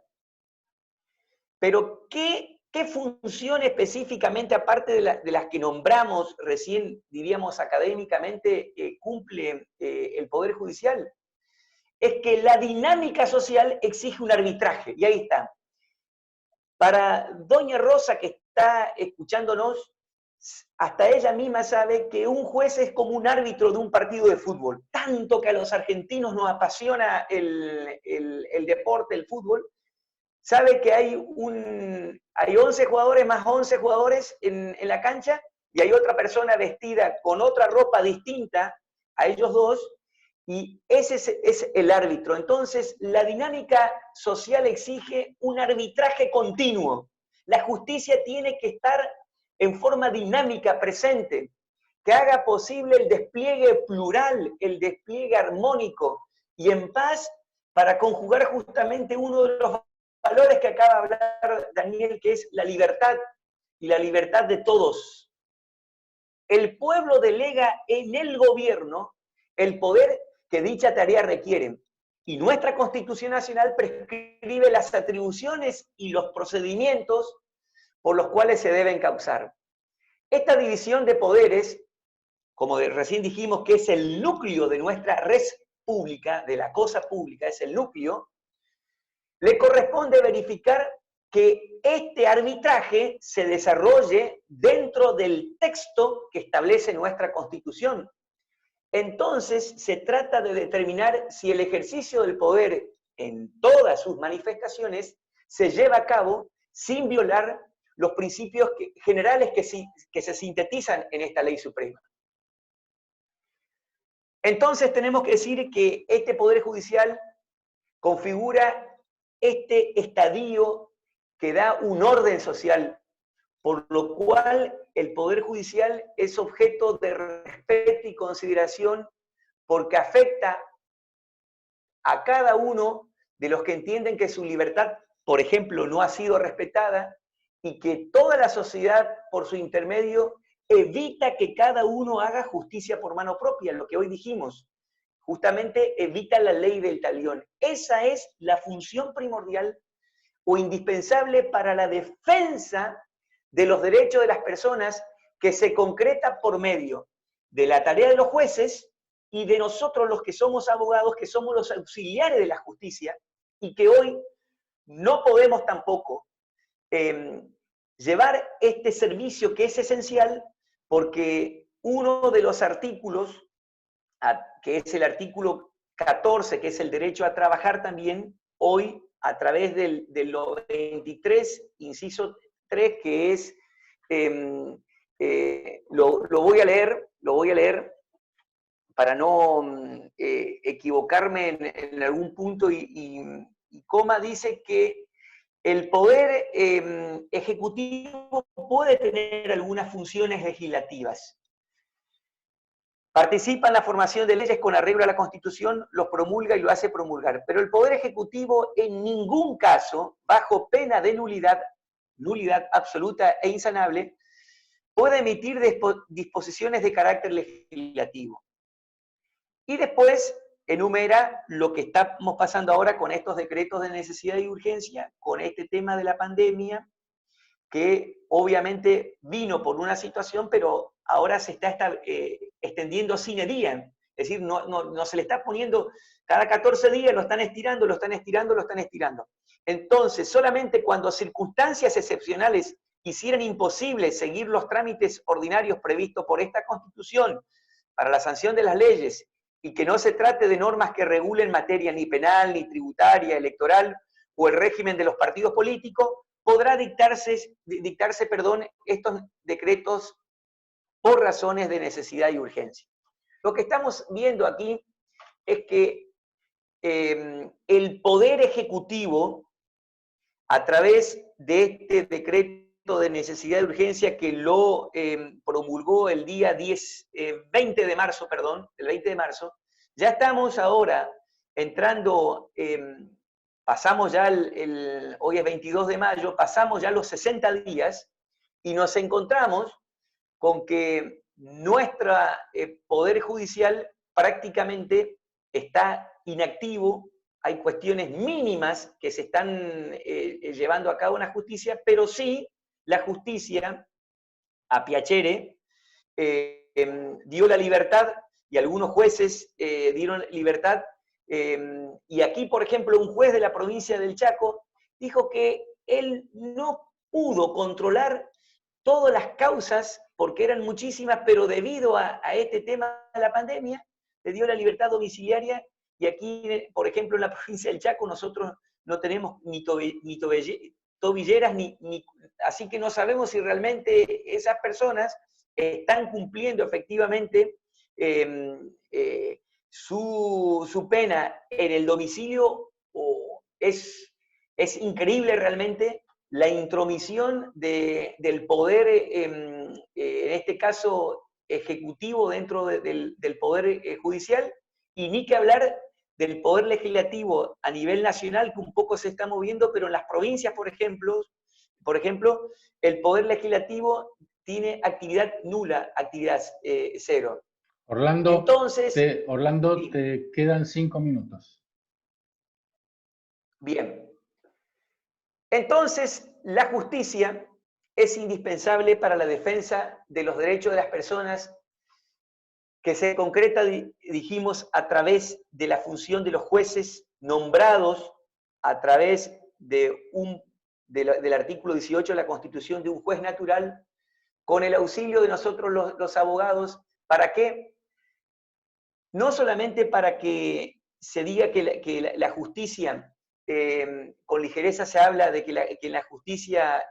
Pero, ¿qué función específicamente, aparte de las que nombramos recién, diríamos académicamente, cumple el Poder Judicial? Es que la dinámica social exige un arbitraje, y ahí está. Para doña Rosa, que está escuchándonos, hasta ella misma sabe que un juez es como un árbitro de un partido de fútbol. Tanto que a los argentinos nos apasiona el deporte, el fútbol, sabe que hay 11 jugadores más 11 jugadores en la cancha, y hay otra persona vestida con otra ropa distinta a ellos dos, y ese es el árbitro. Entonces, la dinámica social exige un arbitraje continuo. La justicia tiene que estar en forma dinámica, presente, que haga posible el despliegue plural, el despliegue armónico y en paz, para conjugar justamente uno de los valores que acaba de hablar Daniel, que es la libertad, y la libertad de todos. El pueblo delega en el gobierno el poder que dicha tarea requiere, y nuestra Constitución Nacional prescribe las atribuciones y los procedimientos por los cuales se deben causar. Esta división de poderes, como recién dijimos que es el núcleo de nuestra res pública, de la cosa pública, es el núcleo, le corresponde verificar que este arbitraje se desarrolle dentro del texto que establece nuestra Constitución. Entonces, se trata de determinar si el ejercicio del poder en todas sus manifestaciones se lleva a cabo sin violar los principios generales que se sintetizan en esta ley suprema. Entonces, tenemos que decir que este Poder Judicial configura este estadio que da un orden social, por lo cual el Poder Judicial es objeto de respeto y consideración, porque afecta a cada uno de los que entienden que su libertad, por ejemplo, no ha sido respetada, y que toda la sociedad, por su intermedio, evita que cada uno haga justicia por mano propia, lo que hoy dijimos. Justamente evita la ley del talión. Esa es la función primordial o indispensable para la defensa de los derechos de las personas, que se concreta por medio de la tarea de los jueces y de nosotros los que somos abogados, que somos los auxiliares de la justicia, y que hoy no podemos tampoco llevar este servicio que es esencial, porque uno de los artículos, que es el artículo 14, que es el derecho a trabajar también, hoy a través del 23, inciso 3, que es, lo voy a leer para no equivocarme en algún punto, y coma, dice que el poder ejecutivo puede tener algunas funciones legislativas. Participa en la formación de leyes con arreglo a la Constitución, los promulga y lo hace promulgar. Pero el Poder Ejecutivo en ningún caso, bajo pena de nulidad absoluta e insanable, puede emitir disposiciones de carácter legislativo. Y después enumera lo que estamos pasando ahora con estos decretos de necesidad y urgencia, con este tema de la pandemia, que obviamente vino por una situación, pero ahora se está extendiendo sine die. Es decir, no se le está poniendo, cada 14 días lo están estirando, lo están estirando, lo están estirando. Entonces, solamente cuando circunstancias excepcionales hicieran imposible seguir los trámites ordinarios previstos por esta Constitución para la sanción de las leyes, y que no se trate de normas que regulen materia ni penal, ni tributaria, electoral, o el régimen de los partidos políticos, podrá dictarse estos decretos por razones de necesidad y urgencia. Lo que estamos viendo aquí es que el Poder Ejecutivo, a través de este decreto de necesidad y urgencia que lo promulgó el día 20 de marzo, ya estamos ahora entrando, pasamos ya hoy es 22 de mayo, pasamos ya los 60 días y nos encontramos con que nuestro Poder Judicial prácticamente está inactivo. Hay cuestiones mínimas que se están llevando a cabo en la justicia, pero sí la justicia, a Piacere, dio la libertad y algunos jueces dieron libertad. Y aquí, por ejemplo, un juez de la provincia del Chaco dijo que él no pudo controlar todas las causas, porque eran muchísimas, pero debido a este tema de la pandemia, le dio la libertad domiciliaria. Y aquí, por ejemplo, en la provincia del Chaco, nosotros no tenemos ni tobilleras, así que no sabemos si realmente esas personas están cumpliendo efectivamente su pena en el domicilio. O es increíble realmente la intromisión del poder, en este caso ejecutivo, dentro del poder judicial, y ni que hablar del poder legislativo a nivel nacional, que un poco se está moviendo, pero en las provincias, por ejemplo, el poder legislativo tiene actividad nula, actividad cero. Orlando, Entonces, te quedan 5 minutos. Bien. Entonces, la justicia es indispensable para la defensa de los derechos de las personas, que se concreta, dijimos, a través de la función de los jueces nombrados a través del artículo 18 de la Constitución, de un juez natural, con el auxilio de nosotros los abogados. ¿Para qué? No solamente para que se diga que la justicia, con ligereza se habla de que la justicia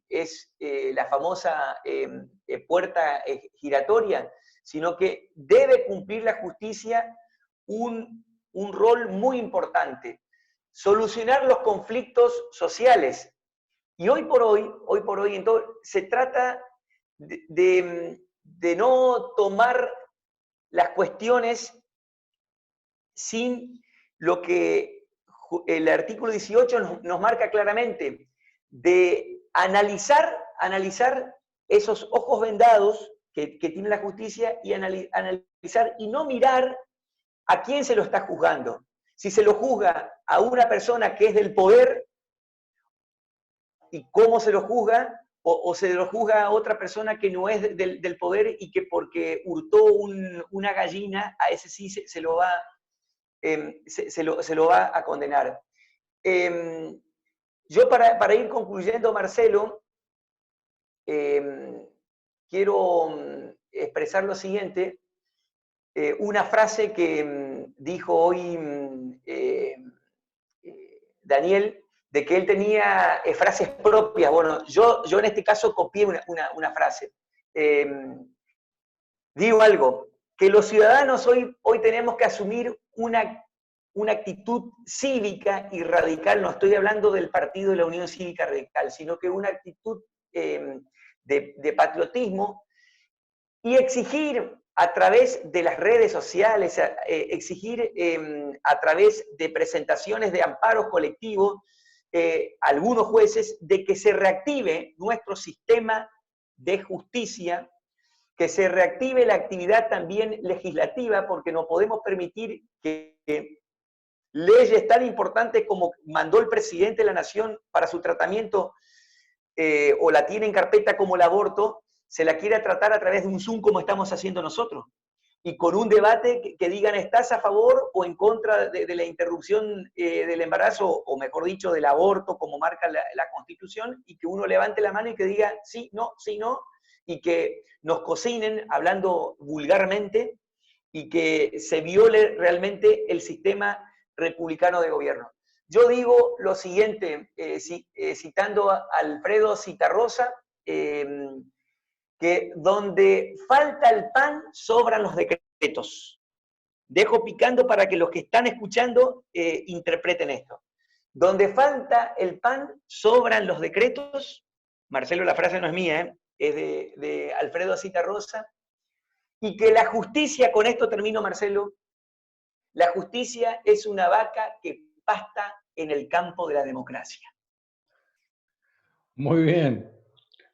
es la famosa puerta giratoria, sino que debe cumplir la justicia un rol muy importante: solucionar los conflictos sociales. Y hoy por hoy, entonces, se trata de no tomar las cuestiones sin lo que el artículo 18 nos marca claramente, de analizar esos ojos vendados que tiene la justicia, y analizar y no mirar a quién se lo está juzgando. Si se lo juzga a una persona que es del poder, y cómo se lo juzga, o se lo juzga a otra persona que no es del poder y que porque hurtó una gallina, a ese sí se lo va a condenar. Yo para ir concluyendo, Marcelo, quiero expresar lo siguiente, una frase que dijo hoy Daniel, de que él tenía frases propias. Bueno, yo en este caso copié una frase. Digo algo, que los ciudadanos hoy tenemos que asumir una actitud cívica y radical. No estoy hablando del partido de la Unión Cívica Radical, sino que una actitud de patriotismo, y exigir a través de las redes sociales, exigir a través de presentaciones de amparos colectivos, algunos jueces, de que se reactive nuestro sistema de justicia, que se reactive la actividad también legislativa, porque no podemos permitir que leyes tan importantes como mandó el presidente de la Nación para su tratamiento, o la tiene en carpeta como el aborto, se la quiera tratar a través de un Zoom como estamos haciendo nosotros, y con un debate que digan ¿estás a favor o en contra de la interrupción del embarazo, o mejor dicho, del aborto, como marca la Constitución, y que uno levante la mano y que diga sí, no, y que nos cocinen hablando vulgarmente, y que se viole realmente el sistema republicano de gobierno? yo digo lo siguiente, citando a Alfredo Zitarrosa, que donde falta el pan, sobran los decretos. Dejo picando para que los que están escuchando interpreten esto. Donde falta el pan, sobran los decretos. Marcelo, la frase no es mía, es de Alfredo Zitarrosa. Y que la justicia, con esto termino, Marcelo, la justicia es una vaca que pasta en el campo de la democracia. Muy bien.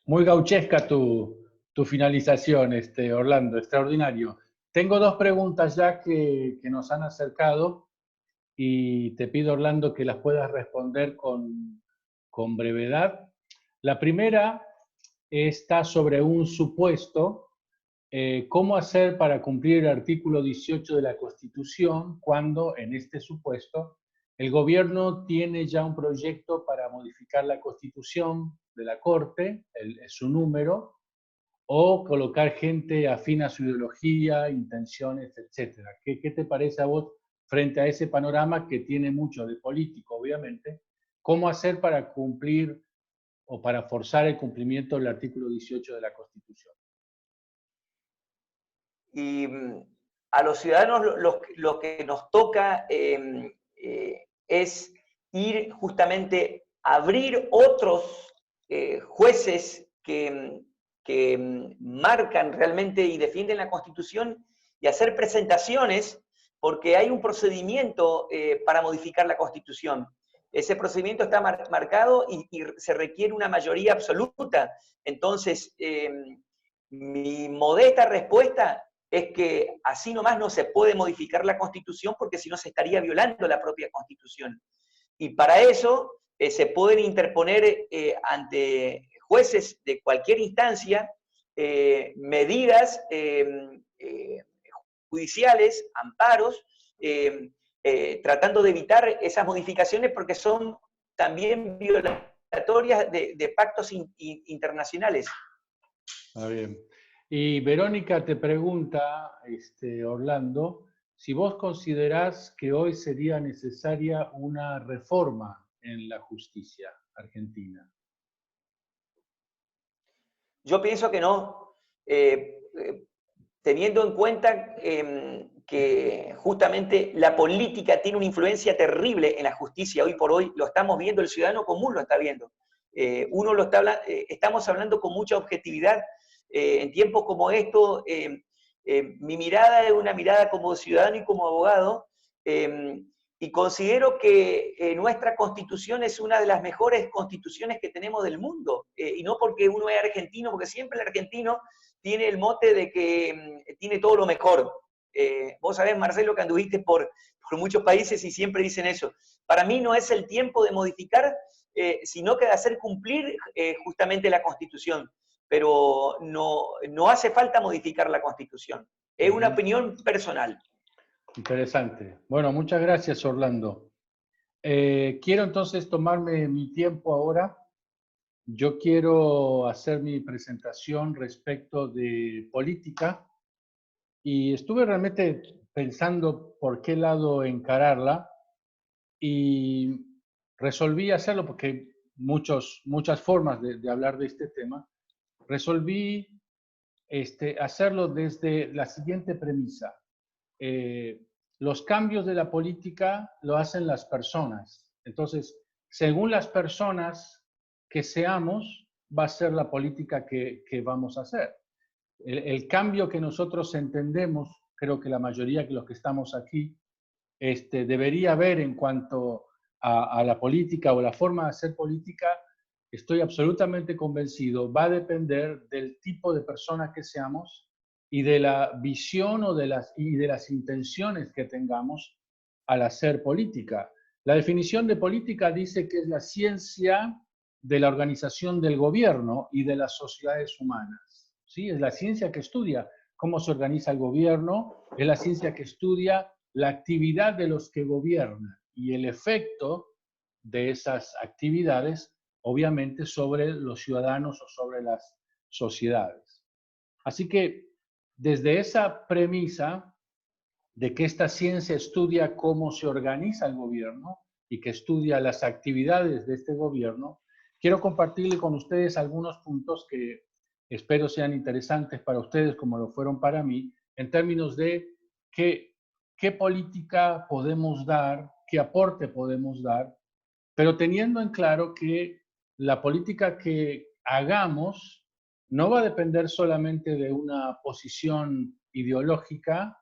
Muy gauchesca tu finalización, Orlando, extraordinario. Tengo dos preguntas ya que nos han acercado y te pido, Orlando, que las puedas responder con brevedad. La primera está sobre un supuesto, ¿cómo hacer para cumplir el artículo 18 de la Constitución cuando, en este supuesto, el gobierno tiene ya un proyecto para modificar la Constitución de la Corte, su número, o colocar gente afín a su ideología, intenciones, etcétera? ¿Qué te parece a vos frente a ese panorama que tiene mucho de político, obviamente? ¿Cómo hacer para cumplir o para forzar el cumplimiento del artículo 18 de la Constitución? Y a los ciudadanos lo que nos toca es ir justamente a abrir otros jueces que marcan realmente y defienden la Constitución y hacer presentaciones, porque hay un procedimiento para modificar la Constitución. Ese procedimiento está marcado y se requiere una mayoría absoluta. Entonces, mi modesta respuesta es que así nomás no se puede modificar la Constitución porque si no se estaría violando la propia Constitución. Y para eso se pueden interponer ante jueces de cualquier instancia medidas judiciales, amparos, tratando de evitar esas modificaciones porque son también violatorias de pactos internacionales. Está bien. Y Verónica te pregunta, Orlando, si vos considerás que hoy sería necesaria una reforma en la justicia argentina. Yo pienso que no, teniendo en cuenta que justamente la política tiene una influencia terrible en la justicia hoy por hoy, lo estamos viendo, el ciudadano común lo está viendo. Estamos hablando con mucha objetividad. En tiempos como estos, mi mirada es una mirada como ciudadano y como abogado, y considero que nuestra constitución es una de las mejores constituciones que tenemos del mundo, y no porque uno es argentino, porque siempre el argentino tiene el mote de que tiene todo lo mejor. Vos sabés, Marcelo, que anduviste por muchos países y siempre dicen eso. Para mí no es el tiempo de modificar, sino que de hacer cumplir justamente la Constitución. Pero no hace falta modificar la Constitución. Es una opinión personal. Interesante. Bueno, muchas gracias, Orlando. Quiero entonces tomarme mi tiempo ahora. Yo quiero hacer mi presentación respecto de política y estuve realmente pensando por qué lado encararla y resolví hacerlo porque hay muchas formas de hablar de este tema. Resolví hacerlo desde la siguiente premisa. Los cambios de la política lo hacen las personas. Entonces, según las personas que seamos, va a ser la política que vamos a hacer. El cambio que nosotros entendemos, creo que la mayoría de los que estamos aquí, debería haber en cuanto a la política o la forma de hacer política, estoy absolutamente convencido, va a depender del tipo de persona que seamos y de la visión o de las intenciones que tengamos al hacer política. La definición de política dice que es la ciencia de la organización del gobierno y de las sociedades humanas. ¿Sí? Es la ciencia que estudia cómo se organiza el gobierno, es la ciencia que estudia la actividad de los que gobiernan y el efecto de esas actividades, obviamente, sobre los ciudadanos o sobre las sociedades. Así que, desde esa premisa de que esta ciencia estudia cómo se organiza el gobierno y que estudia las actividades de este gobierno, quiero compartirle con ustedes algunos puntos que espero sean interesantes para ustedes como lo fueron para mí, en términos de qué política podemos dar, qué aporte podemos dar, pero teniendo en claro que la política que hagamos no va a depender solamente de una posición ideológica,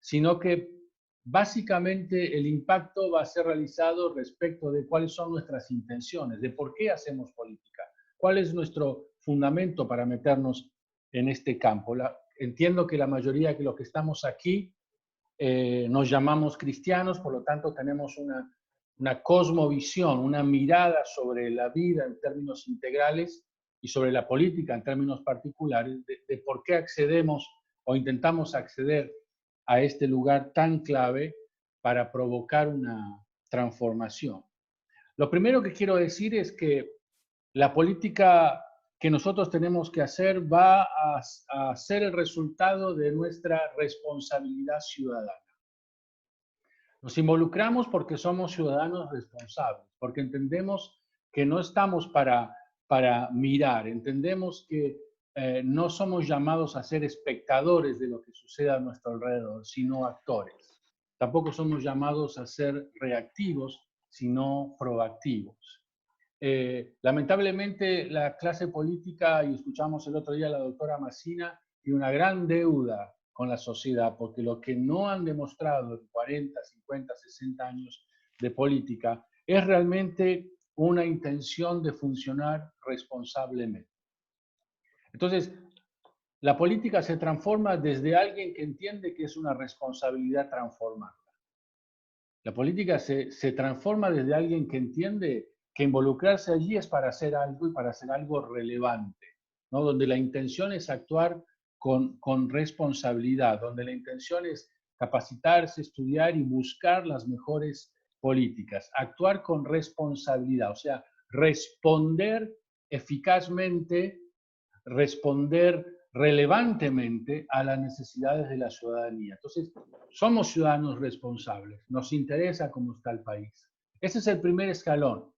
sino que básicamente el impacto va a ser realizado respecto de cuáles son nuestras intenciones, de por qué hacemos política, cuál es nuestro fundamento para meternos en este campo. Entiendo que la mayoría de los que estamos aquí nos llamamos cristianos, por lo tanto tenemos una cosmovisión, una mirada sobre la vida en términos integrales y sobre la política en términos particulares, de por qué accedemos o intentamos acceder a este lugar tan clave para provocar una transformación. Lo primero que quiero decir es que la política que nosotros tenemos que hacer va a ser el resultado de nuestra responsabilidad ciudadana. Nos involucramos porque somos ciudadanos responsables, porque entendemos que no estamos para mirar, entendemos que no somos llamados a ser espectadores de lo que sucede a nuestro alrededor, sino actores. Tampoco somos llamados a ser reactivos, sino proactivos. Lamentablemente la clase política, y escuchamos el otro día a la doctora Massina, tiene una gran deuda con la sociedad, porque lo que no han demostrado en 40, 50, 60 años de política es realmente una intención de funcionar responsablemente. Entonces, la política se transforma desde alguien que entiende que es una responsabilidad transformarla. La política se transforma desde alguien que entiende que involucrarse allí es para hacer algo y para hacer algo relevante, ¿no? Donde la intención es actuar con responsabilidad, donde la intención es capacitarse, estudiar y buscar las mejores políticas, actuar con responsabilidad, o sea, responder eficazmente, responder relevantemente a las necesidades de la ciudadanía. Entonces, somos ciudadanos responsables, nos interesa cómo está el país. Ese es el primer escalón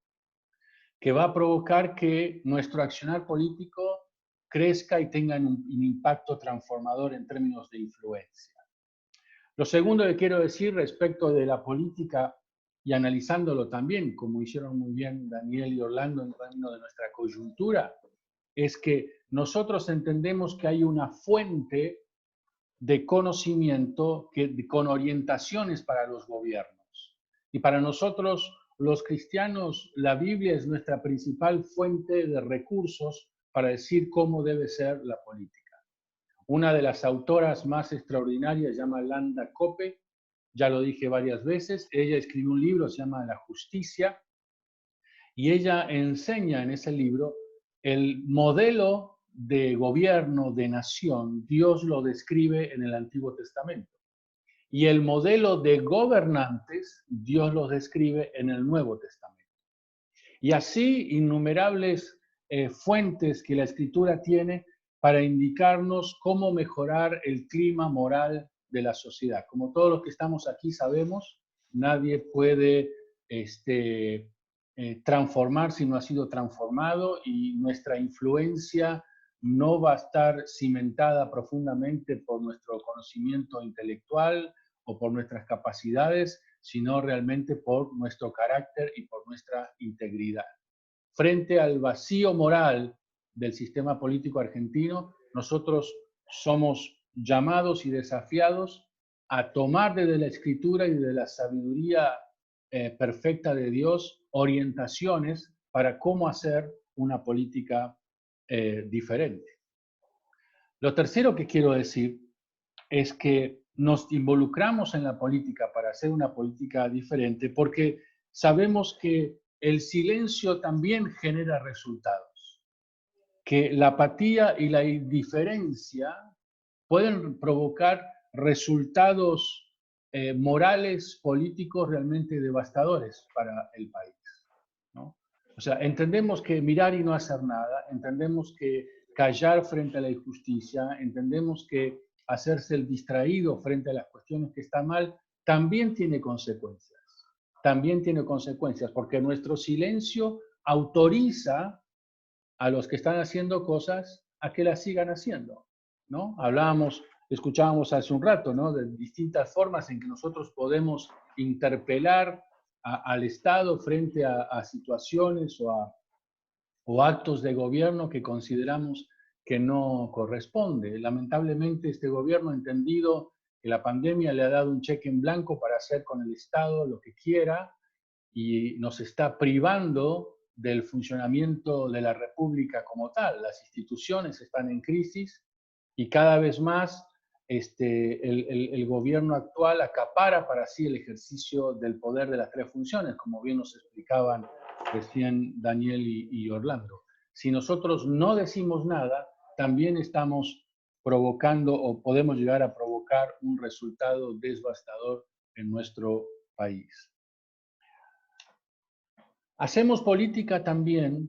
que va a provocar que nuestro accionar político crezca y tenga un impacto transformador en términos de influencia. Lo segundo que quiero decir respecto de la política y analizándolo también, como hicieron muy bien Daniel y Orlando en términos de nuestra coyuntura, es que nosotros entendemos que hay una fuente de conocimiento con orientaciones para los gobiernos. Y para nosotros, los cristianos, la Biblia es nuestra principal fuente de recursos para decir cómo debe ser la política. Una de las autoras más extraordinarias se llama Landa Cope, ya lo dije varias veces, ella escribió un libro, se llama La Justicia, y ella enseña en ese libro el modelo de gobierno, de nación. Dios lo describe en el Antiguo Testamento. Y el modelo de gobernantes, Dios los describe en el Nuevo Testamento. Y así innumerables fuentes que la Escritura tiene para indicarnos cómo mejorar el clima moral de la sociedad. Como todos los que estamos aquí sabemos, nadie puede transformar si no ha sido transformado, y nuestra influencia no va a estar cimentada profundamente por nuestro conocimiento intelectual o por nuestras capacidades, sino realmente por nuestro carácter y por nuestra integridad. Frente al vacío moral del sistema político argentino, nosotros somos llamados y desafiados a tomar desde la Escritura y de la sabiduría perfecta de Dios orientaciones para cómo hacer una política diferente. Lo tercero que quiero decir es que nos involucramos en la política para hacer una política diferente porque sabemos que el silencio también genera resultados, que la apatía y la indiferencia pueden provocar resultados morales, políticos realmente devastadores para el país, ¿no? O sea, entendemos que mirar y no hacer nada, entendemos que callar frente a la injusticia, entendemos que hacerse el distraído frente a las cuestiones que están mal, también tiene consecuencias. también tiene consecuencias, porque nuestro silencio autoriza a los que están haciendo cosas a que las sigan haciendo, ¿no? Escuchábamos hace un rato, ¿no? De distintas formas en que nosotros podemos interpelar al Estado frente a situaciones o actos de gobierno que consideramos que no corresponde. Lamentablemente este gobierno ha entendido que la pandemia le ha dado un cheque en blanco para hacer con el Estado lo que quiera y nos está privando del funcionamiento de la República como tal. Las instituciones están en crisis y cada vez más el gobierno actual acapara para sí el ejercicio del poder de las tres funciones, como bien nos explicaban recién Daniel y Orlando. Si nosotros no decimos nada, también estamos provocando o podemos llegar a provocar un resultado devastador en nuestro país. Hacemos política también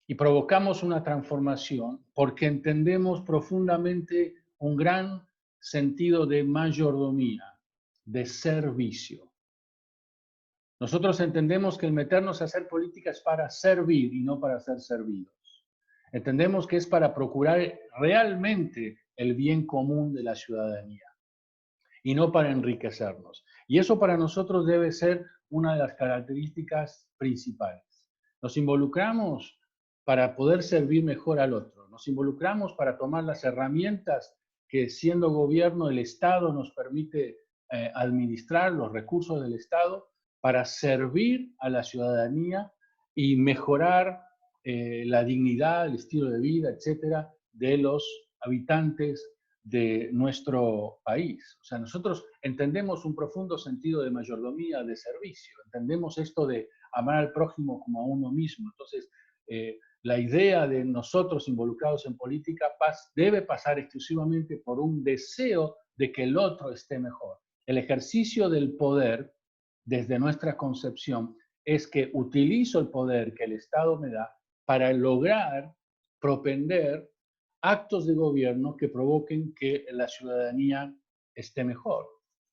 y provocamos una transformación porque entendemos profundamente un gran sentido de mayordomía, de servicio. Nosotros entendemos que el meternos a hacer política es para servir y no para ser servidos. Entendemos que es para procurar realmente el bien común de la ciudadanía y no para enriquecernos. Y eso para nosotros debe ser una de las características principales. Nos involucramos para poder servir mejor al otro. Nos involucramos para tomar las herramientas que siendo gobierno el Estado nos permite administrar, los recursos del Estado, para servir a la ciudadanía y mejorar la dignidad, el estilo de vida, etcétera, de los habitantes de nuestro país. O sea, nosotros entendemos un profundo sentido de mayordomía, de servicio, entendemos esto de amar al prójimo como a uno mismo. Entonces, la idea de nosotros involucrados en política debe pasar exclusivamente por un deseo de que el otro esté mejor. El ejercicio del poder, desde nuestra concepción, es que utilizo el poder que el Estado me da para lograr propender actos de gobierno que provoquen que la ciudadanía esté mejor.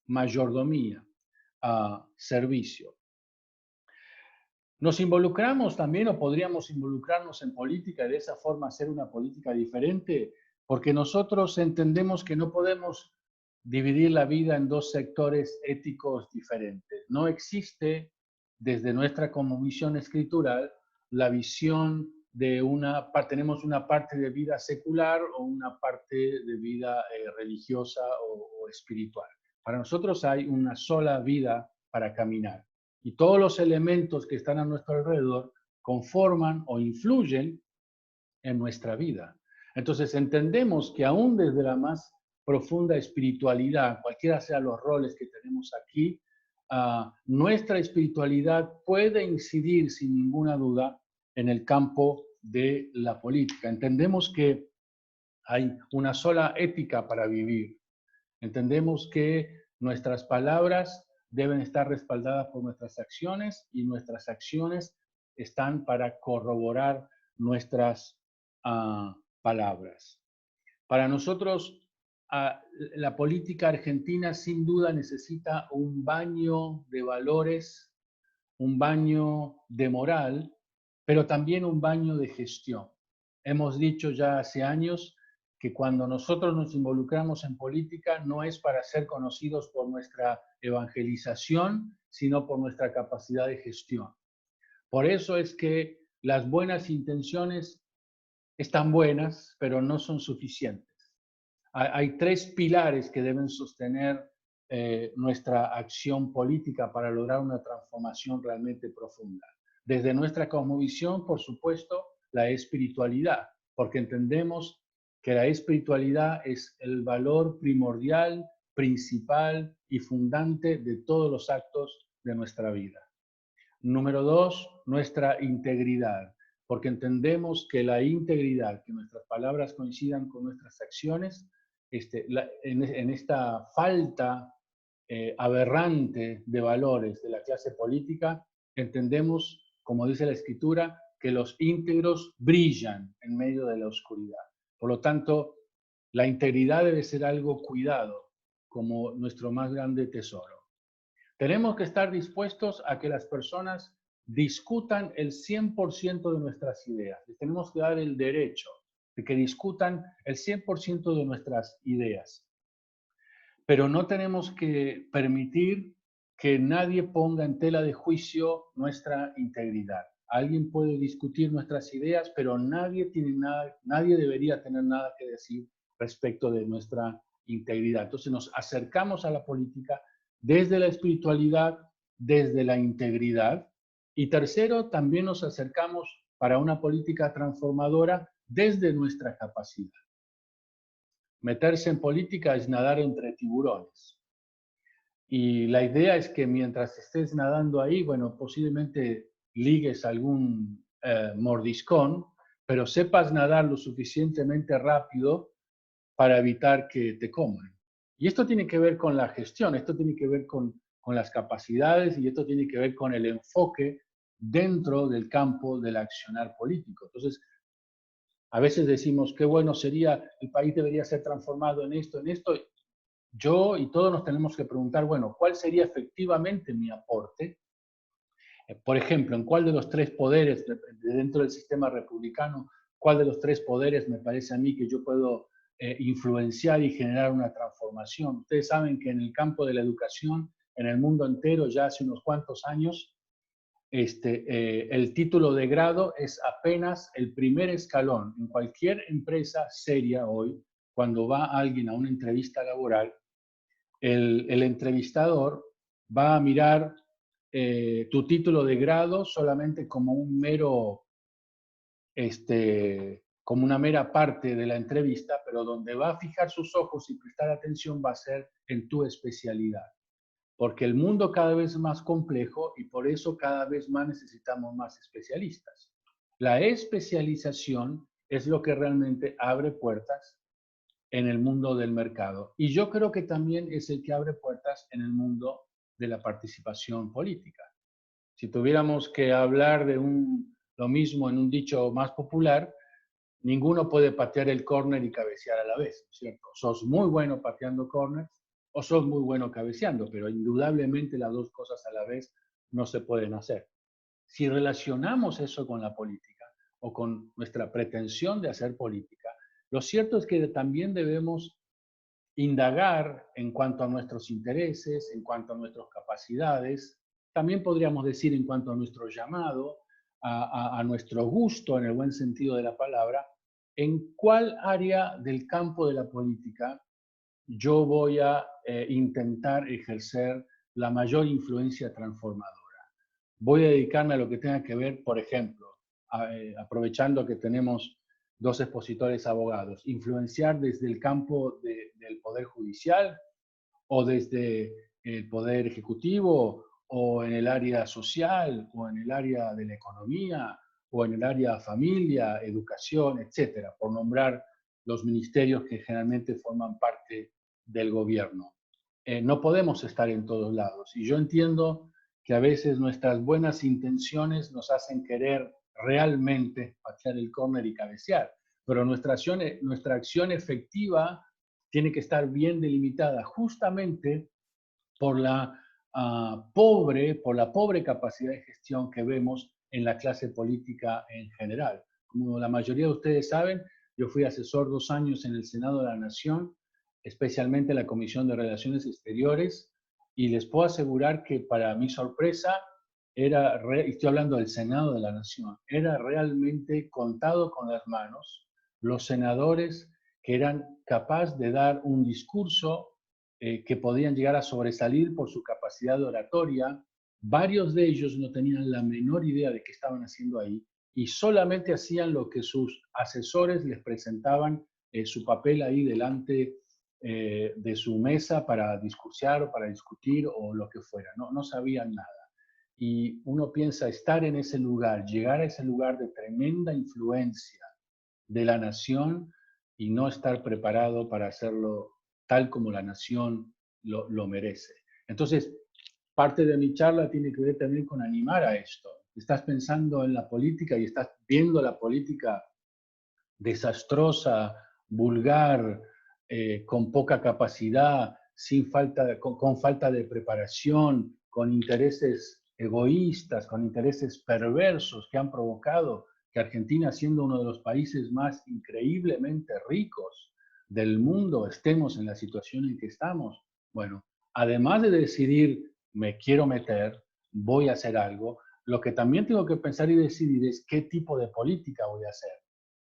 Mayordomía, servicio. Nos involucramos también, o podríamos involucrarnos en política y de esa forma hacer una política diferente, porque nosotros entendemos que no podemos dividir la vida en dos sectores éticos diferentes. No existe, desde nuestra cosmovisión escritural, la visión de tenemos una parte de vida secular o una parte de vida religiosa o espiritual. Para nosotros hay una sola vida para caminar. Y todos los elementos que están a nuestro alrededor conforman o influyen en nuestra vida. Entonces entendemos que aún desde la más profunda espiritualidad, cualquiera sean los roles que tenemos aquí, nuestra espiritualidad puede incidir sin ninguna duda en el campo de la política. Entendemos que hay una sola ética para vivir. Entendemos que nuestras palabras deben estar respaldadas por nuestras acciones y nuestras acciones están para corroborar nuestras palabras. Para nosotros, la política argentina sin duda necesita un baño de valores, un baño de moral, pero también un baño de gestión. Hemos dicho ya hace años que cuando nosotros nos involucramos en política no es para ser conocidos por nuestra evangelización, sino por nuestra capacidad de gestión. Por eso es que las buenas intenciones están buenas, pero no son suficientes. Hay tres pilares que deben sostener nuestra acción política para lograr una transformación realmente profunda. Desde nuestra cosmovisión, por supuesto, la espiritualidad, porque entendemos que la espiritualidad es el valor primordial, principal y fundante de todos los actos de nuestra vida. Número dos, nuestra integridad, porque entendemos que la integridad, que nuestras palabras coincidan con nuestras acciones, en esta falta aberrante de valores de la clase política, entendemos, como dice la Escritura, que los íntegros brillan en medio de la oscuridad. Por lo tanto, la integridad debe ser algo cuidado como nuestro más grande tesoro. Tenemos que estar dispuestos a que las personas discutan el 100% de nuestras ideas. Les tenemos que dar el derecho de que discutan el 100% de nuestras ideas. Pero no tenemos que permitir que nadie ponga en tela de juicio nuestra integridad. Alguien puede discutir nuestras ideas, pero nadie debería tener nada que decir respecto de nuestra integridad. Entonces nos acercamos a la política desde la espiritualidad, desde la integridad. Y tercero, también nos acercamos para una política transformadora desde nuestra capacidad. Meterse en política es nadar entre tiburones. Y la idea es que mientras estés nadando ahí, bueno, posiblemente ligues algún mordiscón, pero sepas nadar lo suficientemente rápido para evitar que te coman. Y esto tiene que ver con la gestión, esto tiene que ver con las capacidades y esto tiene que ver con el enfoque dentro del campo del accionar político. Entonces, a veces decimos, qué bueno sería, el país debería ser transformado en esto, en esto. Yo y todos nos tenemos que preguntar, bueno, ¿cuál sería efectivamente mi aporte? Por ejemplo, ¿en cuál de los tres poderes dentro del sistema republicano, cuál de los tres poderes me parece a mí que yo puedo influenciar y generar una transformación? Ustedes saben que en el campo de la educación, en el mundo entero, ya hace unos cuantos años, el título de grado es apenas el primer escalón. En cualquier empresa seria hoy, cuando va alguien a una entrevista laboral, el entrevistador va a mirar tu título de grado solamente como un mero, como una mera parte de la entrevista, pero donde va a fijar sus ojos y prestar atención va a ser en tu especialidad. Porque el mundo cada vez es más complejo y por eso cada vez más necesitamos más especialistas. La especialización es lo que realmente abre puertas en el mundo del mercado. Y yo creo que también es el que abre puertas en el mundo de la participación política. Si tuviéramos que hablar de lo mismo en un dicho más popular, ninguno puede patear el córner y cabecear a la vez, ¿cierto? Sos muy bueno pateando córners o sos muy bueno cabeceando, pero indudablemente las dos cosas a la vez no se pueden hacer. Si relacionamos eso con la política o con nuestra pretensión de hacer política, lo cierto es que también debemos indagar en cuanto a nuestros intereses, en cuanto a nuestras capacidades, también podríamos decir en cuanto a nuestro llamado, a nuestro gusto en el buen sentido de la palabra, en cuál área del campo de la política yo voy a intentar ejercer la mayor influencia transformadora. Voy a dedicarme a lo que tenga que ver, por ejemplo, aprovechando que tenemos dos expositores abogados, influenciar desde el campo del Poder Judicial o desde el Poder Ejecutivo o en el área social o en el área de la economía o en el área familia, educación, etcétera, por nombrar los ministerios que generalmente forman parte del gobierno. No podemos estar en todos lados y yo entiendo que a veces nuestras buenas intenciones nos hacen querer realmente patear el córner y cabecear, pero nuestra acción efectiva tiene que estar bien delimitada justamente por la pobre capacidad de gestión que vemos en la clase política en general. Como la mayoría de ustedes saben, yo fui asesor 2 años en el Senado de la Nación, especialmente en la Comisión de Relaciones Exteriores, y les puedo asegurar que para mi sorpresa, estoy hablando del Senado de la Nación, era realmente contado con las manos los senadores que eran capaces de dar un discurso que podían llegar a sobresalir por su capacidad de oratoria. Varios de ellos no tenían la menor idea de qué estaban haciendo ahí y solamente hacían lo que sus asesores les presentaban su papel ahí delante de su mesa para discursar o para discutir o lo que fuera. No sabían nada. Y uno piensa estar en ese lugar, llegar a ese lugar de tremenda influencia de la nación y no estar preparado para hacerlo tal como la nación lo merece. Entonces, parte de mi charla tiene que ver también con animar a esto. Estás pensando en la política y estás viendo la política desastrosa, vulgar, con poca capacidad, con falta de preparación, con intereses egoístas, con intereses perversos que han provocado que Argentina, siendo uno de los países más increíblemente ricos del mundo, estemos en la situación en que estamos. Bueno, además de decidir, me quiero meter, voy a hacer algo, lo que también tengo que pensar y decidir es qué tipo de política voy a hacer.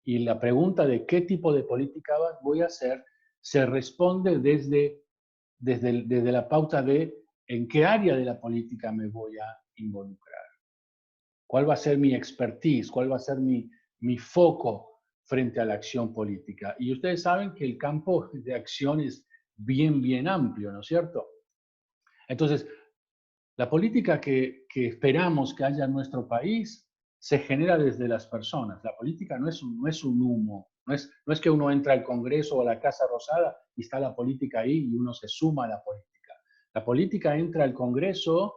Y la pregunta de qué tipo de política voy a hacer se responde desde la pauta de en qué área de la política me voy a involucrar. ¿Cuál va a ser mi expertise? ¿Cuál va a ser mi foco frente a la acción política? Y ustedes saben que el campo de acción es bien amplio, ¿no es cierto? Entonces, la política que esperamos que haya en nuestro país se genera desde las personas. La política no es un humo, no es que uno entra al Congreso o a la Casa Rosada y está la política ahí y uno se suma a la política. La política entra al Congreso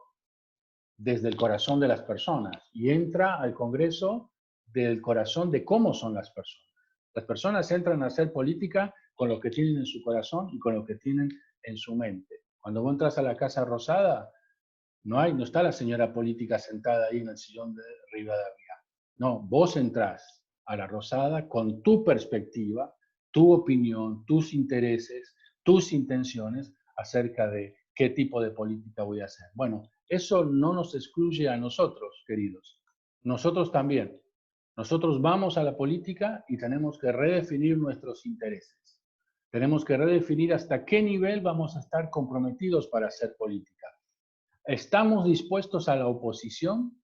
desde el corazón de las personas y entra al Congreso del corazón de cómo son las personas. Las personas entran a hacer política con lo que tienen en su corazón y con lo que tienen en su mente. Cuando vos entras a la Casa Rosada, no está la señora política sentada ahí en el sillón de Rivadavia. No, vos entrás a la Rosada con tu perspectiva, tu opinión, tus intereses, tus intenciones acerca de qué tipo de política voy a hacer. Bueno, eso no nos excluye a nosotros, queridos. Nosotros también. Nosotros vamos a la política y tenemos que redefinir nuestros intereses. Tenemos que redefinir hasta qué nivel vamos a estar comprometidos para hacer política. ¿Estamos dispuestos a la oposición?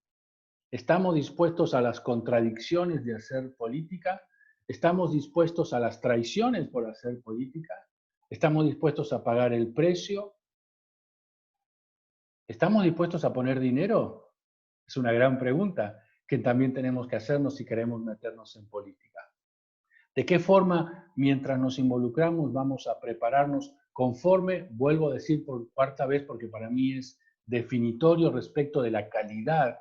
¿Estamos dispuestos a las contradicciones de hacer política? ¿Estamos dispuestos a las traiciones por hacer política? ¿Estamos dispuestos a pagar el precio? ¿Estamos dispuestos a poner dinero? Es una gran pregunta que también tenemos que hacernos si queremos meternos en política. ¿De qué forma, mientras nos involucramos, vamos a prepararnos conforme, vuelvo a decir por cuarta vez, porque para mí es definitorio respecto de la calidad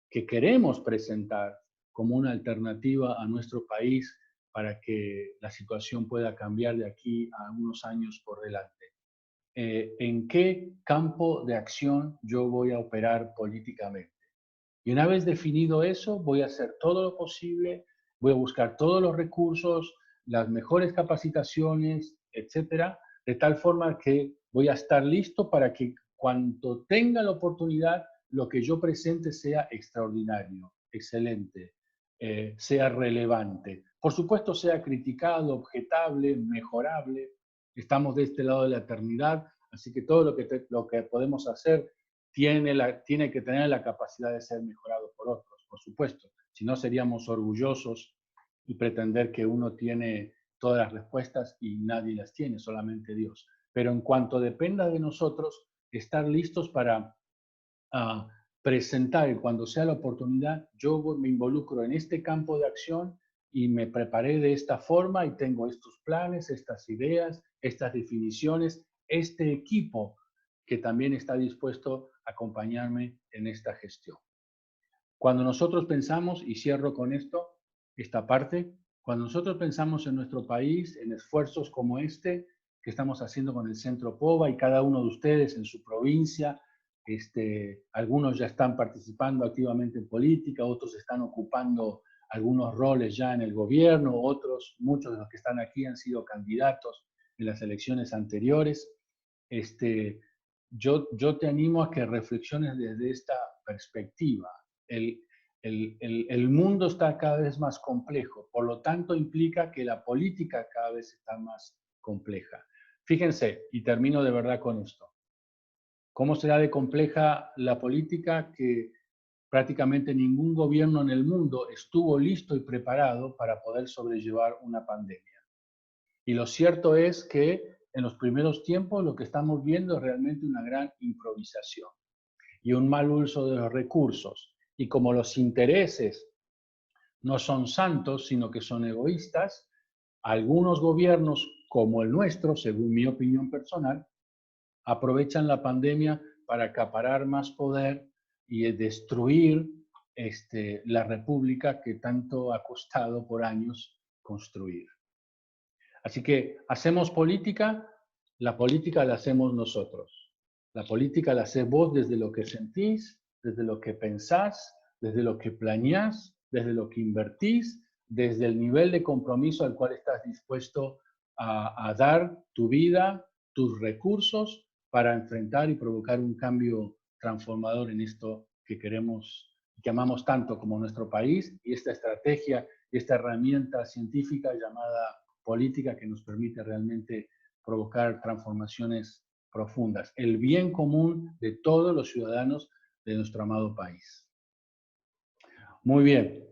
que queremos presentar como una alternativa a nuestro país para que la situación pueda cambiar de aquí a unos años por delante? ¿En qué campo de acción yo voy a operar políticamente? Y una vez definido eso, voy a hacer todo lo posible, voy a buscar todos los recursos, las mejores capacitaciones, etcétera, de tal forma que voy a estar listo para que cuando tenga la oportunidad, lo que yo presente sea extraordinario, excelente, sea relevante. Por supuesto, sea criticado, objetable, mejorable. Estamos de este lado de la eternidad, así que todo lo que podemos hacer tiene que tener la capacidad de ser mejorado por otros, por supuesto. Si no, seríamos orgullosos y pretender que uno tiene todas las respuestas y nadie las tiene, solamente Dios. Pero en cuanto dependa de nosotros, estar listos para presentar, y cuando sea la oportunidad, yo me involucro en este campo de acción y me preparé de esta forma y tengo estos planes, estas ideas, estas definiciones, este equipo que también está dispuesto a acompañarme en esta gestión. Cuando nosotros pensamos, y cierro con esto, esta parte, cuando nosotros pensamos en nuestro país, en esfuerzos como este que estamos haciendo con el Centro POVA y cada uno de ustedes en su provincia, algunos ya están participando activamente en política, otros están ocupando algunos roles ya en el gobierno, otros, muchos de los que están aquí han sido candidatos en las elecciones anteriores. Yo te animo a que reflexiones desde esta perspectiva. El mundo está cada vez más complejo, por lo tanto implica que la política cada vez está más compleja. Fíjense, y termino de verdad con esto. ¿Cómo será de compleja la política que prácticamente ningún gobierno en el mundo estuvo listo y preparado para poder sobrellevar una pandemia? Y lo cierto es que en los primeros tiempos lo que estamos viendo es realmente una gran improvisación y un mal uso de los recursos. Y como los intereses no son santos, sino que son egoístas, algunos gobiernos, como el nuestro, según mi opinión personal, aprovechan la pandemia para acaparar más poder y destruir la república que tanto ha costado por años construir. Así que hacemos política, la política la hacemos nosotros. La política la haces vos desde lo que sentís, desde lo que pensás, desde lo que planeás, desde lo que invertís, desde el nivel de compromiso al cual estás dispuesto a dar tu vida, tus recursos para enfrentar y provocar un cambio transformador en esto que queremos, que amamos tanto como nuestro país, y esta estrategia, esta herramienta científica llamada política que nos permite realmente provocar transformaciones profundas, el bien común de todos los ciudadanos de nuestro amado país. Muy bien.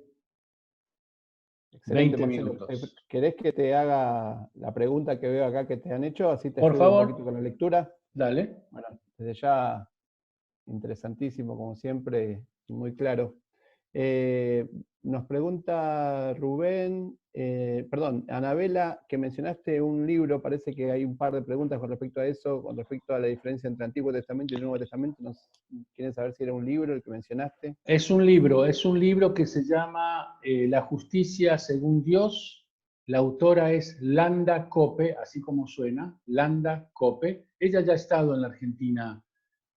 Excelente, 20 Marcelo. minutos. ¿Querés que te haga la pregunta que veo acá que te han hecho? Así te Por ayudo un favor. poquito con la lectura. Dale. Bueno, desde ya, interesantísimo, como siempre, y muy claro. Nos pregunta Rubén, perdón, Anabela, que mencionaste un libro, parece que hay un par de preguntas con respecto a eso, con respecto a la diferencia entre Antiguo Testamento y Nuevo Testamento. ¿Quieren saber si era un libro el que mencionaste? Es un libro que se llama La justicia según Dios. La autora es Landa Cope, así como suena, Landa Cope. Ella ya ha estado en la Argentina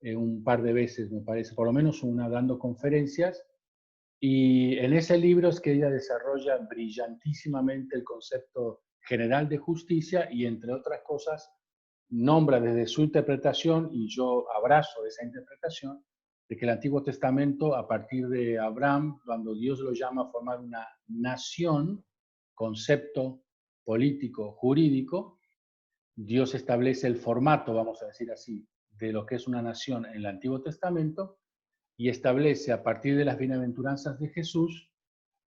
un par de veces, me parece, por lo menos una, dando conferencias. Y en ese libro es que ella desarrolla brillantísimamente el concepto general de justicia y, entre otras cosas, nombra desde su interpretación, y yo abrazo esa interpretación, de que el Antiguo Testamento, a partir de Abraham, cuando Dios lo llama a formar una nación, concepto político, jurídico, Dios establece el formato, vamos a decir así, de lo que es una nación en el Antiguo Testamento, y establece a partir de las bienaventuranzas de Jesús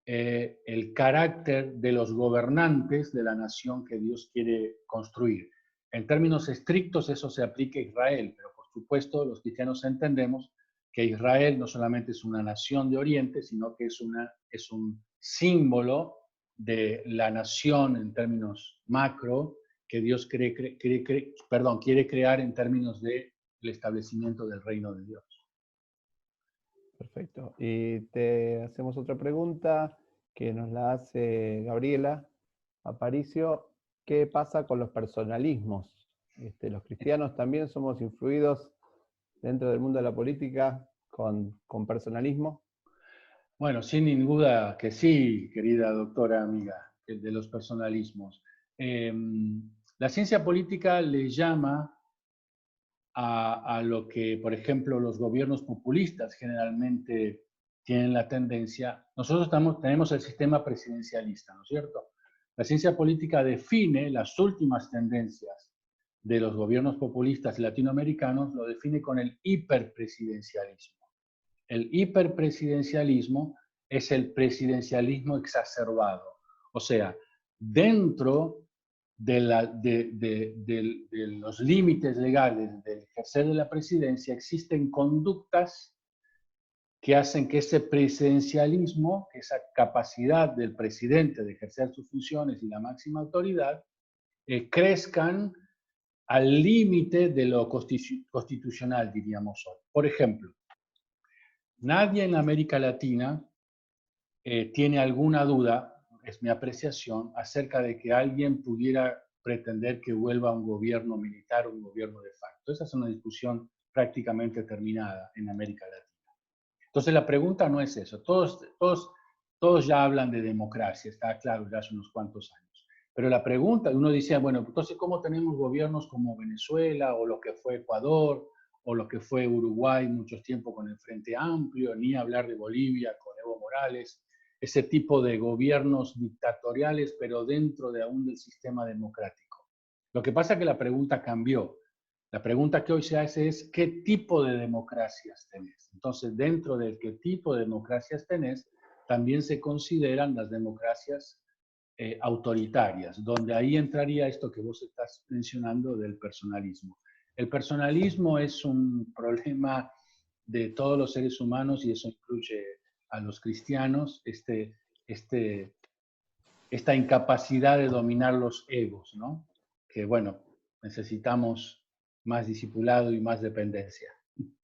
el carácter de los gobernantes de la nación que Dios quiere construir. En términos estrictos eso se aplica a Israel, pero por supuesto los cristianos entendemos que Israel no solamente es una nación de Oriente, sino que es un símbolo de la nación en términos macro que Dios quiere crear en términos del establecimiento del reino de Dios. Perfecto. Y te hacemos otra pregunta que nos la hace Gabriela Aparicio. ¿Qué pasa con los personalismos? Los cristianos también somos influidos dentro del mundo de la política con personalismo. Bueno, sin duda que sí, querida doctora amiga, el de los personalismos. La ciencia política le llama a lo que, por ejemplo, los gobiernos populistas generalmente tienen la tendencia. Nosotros tenemos el sistema presidencialista, ¿no es cierto? La ciencia política define las últimas tendencias de los gobiernos populistas latinoamericanos, lo define con el hiperpresidencialismo. El hiperpresidencialismo es el presidencialismo exacerbado. O sea, dentro de los límites legales del ejercer de la presidencia existen conductas que hacen que ese presidencialismo, esa capacidad del presidente de ejercer sus funciones y la máxima autoridad, crezcan al límite de lo constitucional, diríamos hoy. Por ejemplo, nadie en América Latina tiene alguna duda, es mi apreciación, acerca de que alguien pudiera pretender que vuelva a un gobierno militar o un gobierno de facto. Esa es una discusión prácticamente terminada en América Latina. Entonces la pregunta no es eso. Todos ya hablan de democracia, está claro, ya hace unos cuantos años. Pero la pregunta, uno dice, bueno, entonces, ¿cómo tenemos gobiernos como Venezuela o lo que fue Ecuador o lo que fue Uruguay mucho tiempo con el Frente Amplio, ni hablar de Bolivia con Evo Morales, ese tipo de gobiernos dictatoriales, pero dentro de aún del sistema democrático? Lo que pasa es que la pregunta cambió. La pregunta que hoy se hace es, ¿qué tipo de democracias tenés? Entonces, dentro de qué tipo de democracias tenés, también se consideran las democracias autoritarias, donde ahí entraría esto que vos estás mencionando del personalismo. El personalismo es un problema de todos los seres humanos y eso incluye a los cristianos, esta incapacidad de dominar los egos, ¿no? Que bueno, necesitamos más discipulado y más dependencia.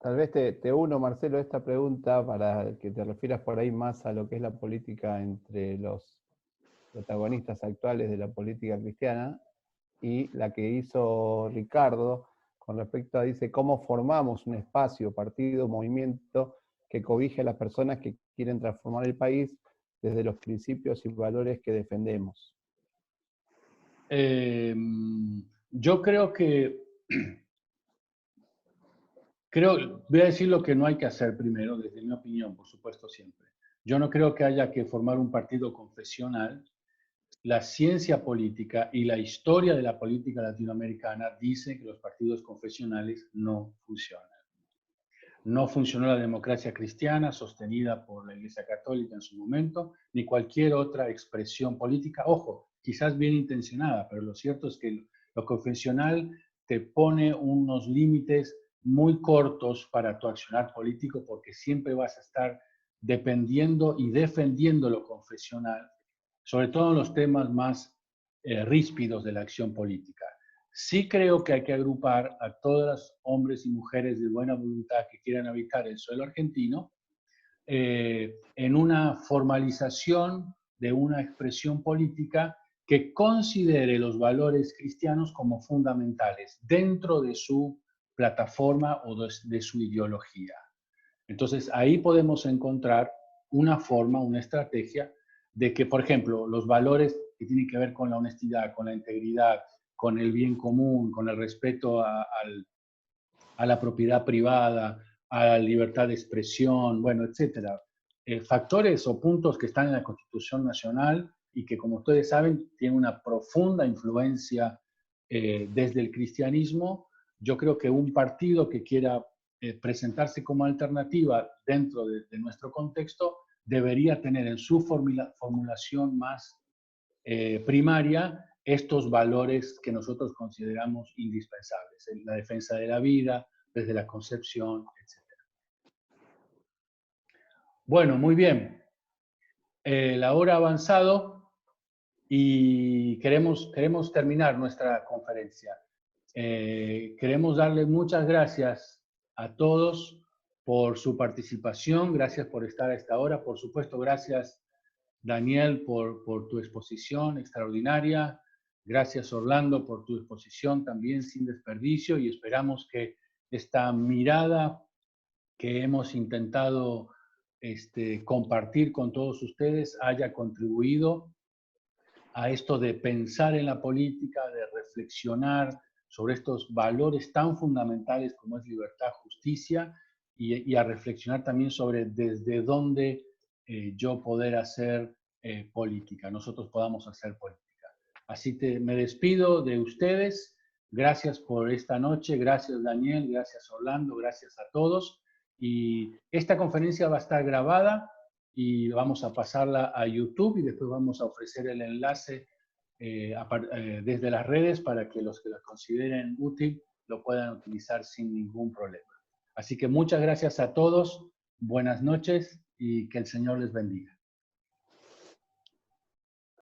Tal vez te uno, Marcelo, esta pregunta para que te refieras por ahí más a lo que es la política entre los protagonistas actuales de la política cristiana y la que hizo Ricardo con respecto a, dice, cómo formamos un espacio, partido, movimiento que cobije a las personas que quieren transformar el país desde los principios y valores que defendemos. Yo creo que, voy a decir lo que no hay que hacer primero, desde mi opinión, por supuesto, siempre. Yo no creo que haya que formar un partido confesional. La ciencia política y la historia de la política latinoamericana dicen que los partidos confesionales no funcionan. No funcionó la democracia cristiana sostenida por la Iglesia Católica en su momento, ni cualquier otra expresión política. Ojo, quizás bien intencionada, pero lo cierto es que lo confesional te pone unos límites muy cortos para tu accionar político, porque siempre vas a estar dependiendo y defendiendo lo confesional, sobre todo en los temas más ríspidos de la acción política. Sí creo que hay que agrupar a todos los hombres y mujeres de buena voluntad que quieran habitar el suelo argentino en una formalización de una expresión política que considere los valores cristianos como fundamentales dentro de su plataforma o de su ideología. Entonces, ahí podemos encontrar una forma, una estrategia de que, por ejemplo, los valores que tienen que ver con la honestidad, con la integridad, con el bien común, con el respeto a la propiedad privada, a la libertad de expresión, bueno, etcétera. Factores o puntos que están en la Constitución Nacional y que, como ustedes saben, tienen una profunda influencia desde el cristianismo. Yo creo que un partido que quiera presentarse como alternativa dentro de nuestro contexto debería tener en su formulación más primaria estos valores que nosotros consideramos indispensables, la defensa de la vida, desde la concepción, etc. Bueno, muy bien. La hora ha avanzado y queremos terminar nuestra conferencia. Queremos darle muchas gracias a todos por su participación, gracias por estar a esta hora, por supuesto, gracias Daniel por tu exposición extraordinaria, gracias Orlando por tu exposición también sin desperdicio y esperamos que esta mirada que hemos intentado compartir con todos ustedes haya contribuido a esto de pensar en la política, de reflexionar sobre estos valores tan fundamentales como es libertad, justicia, y a reflexionar también sobre desde dónde yo poder hacer política, nosotros podamos hacer política. Así que me despido de ustedes. Gracias por esta noche. Gracias Daniel, gracias Orlando, gracias a todos. Y esta conferencia va a estar grabada y vamos a pasarla a YouTube y después vamos a ofrecer el enlace desde las redes para que los que la consideren útil lo puedan utilizar sin ningún problema. Así que muchas gracias a todos, buenas noches y que el Señor les bendiga.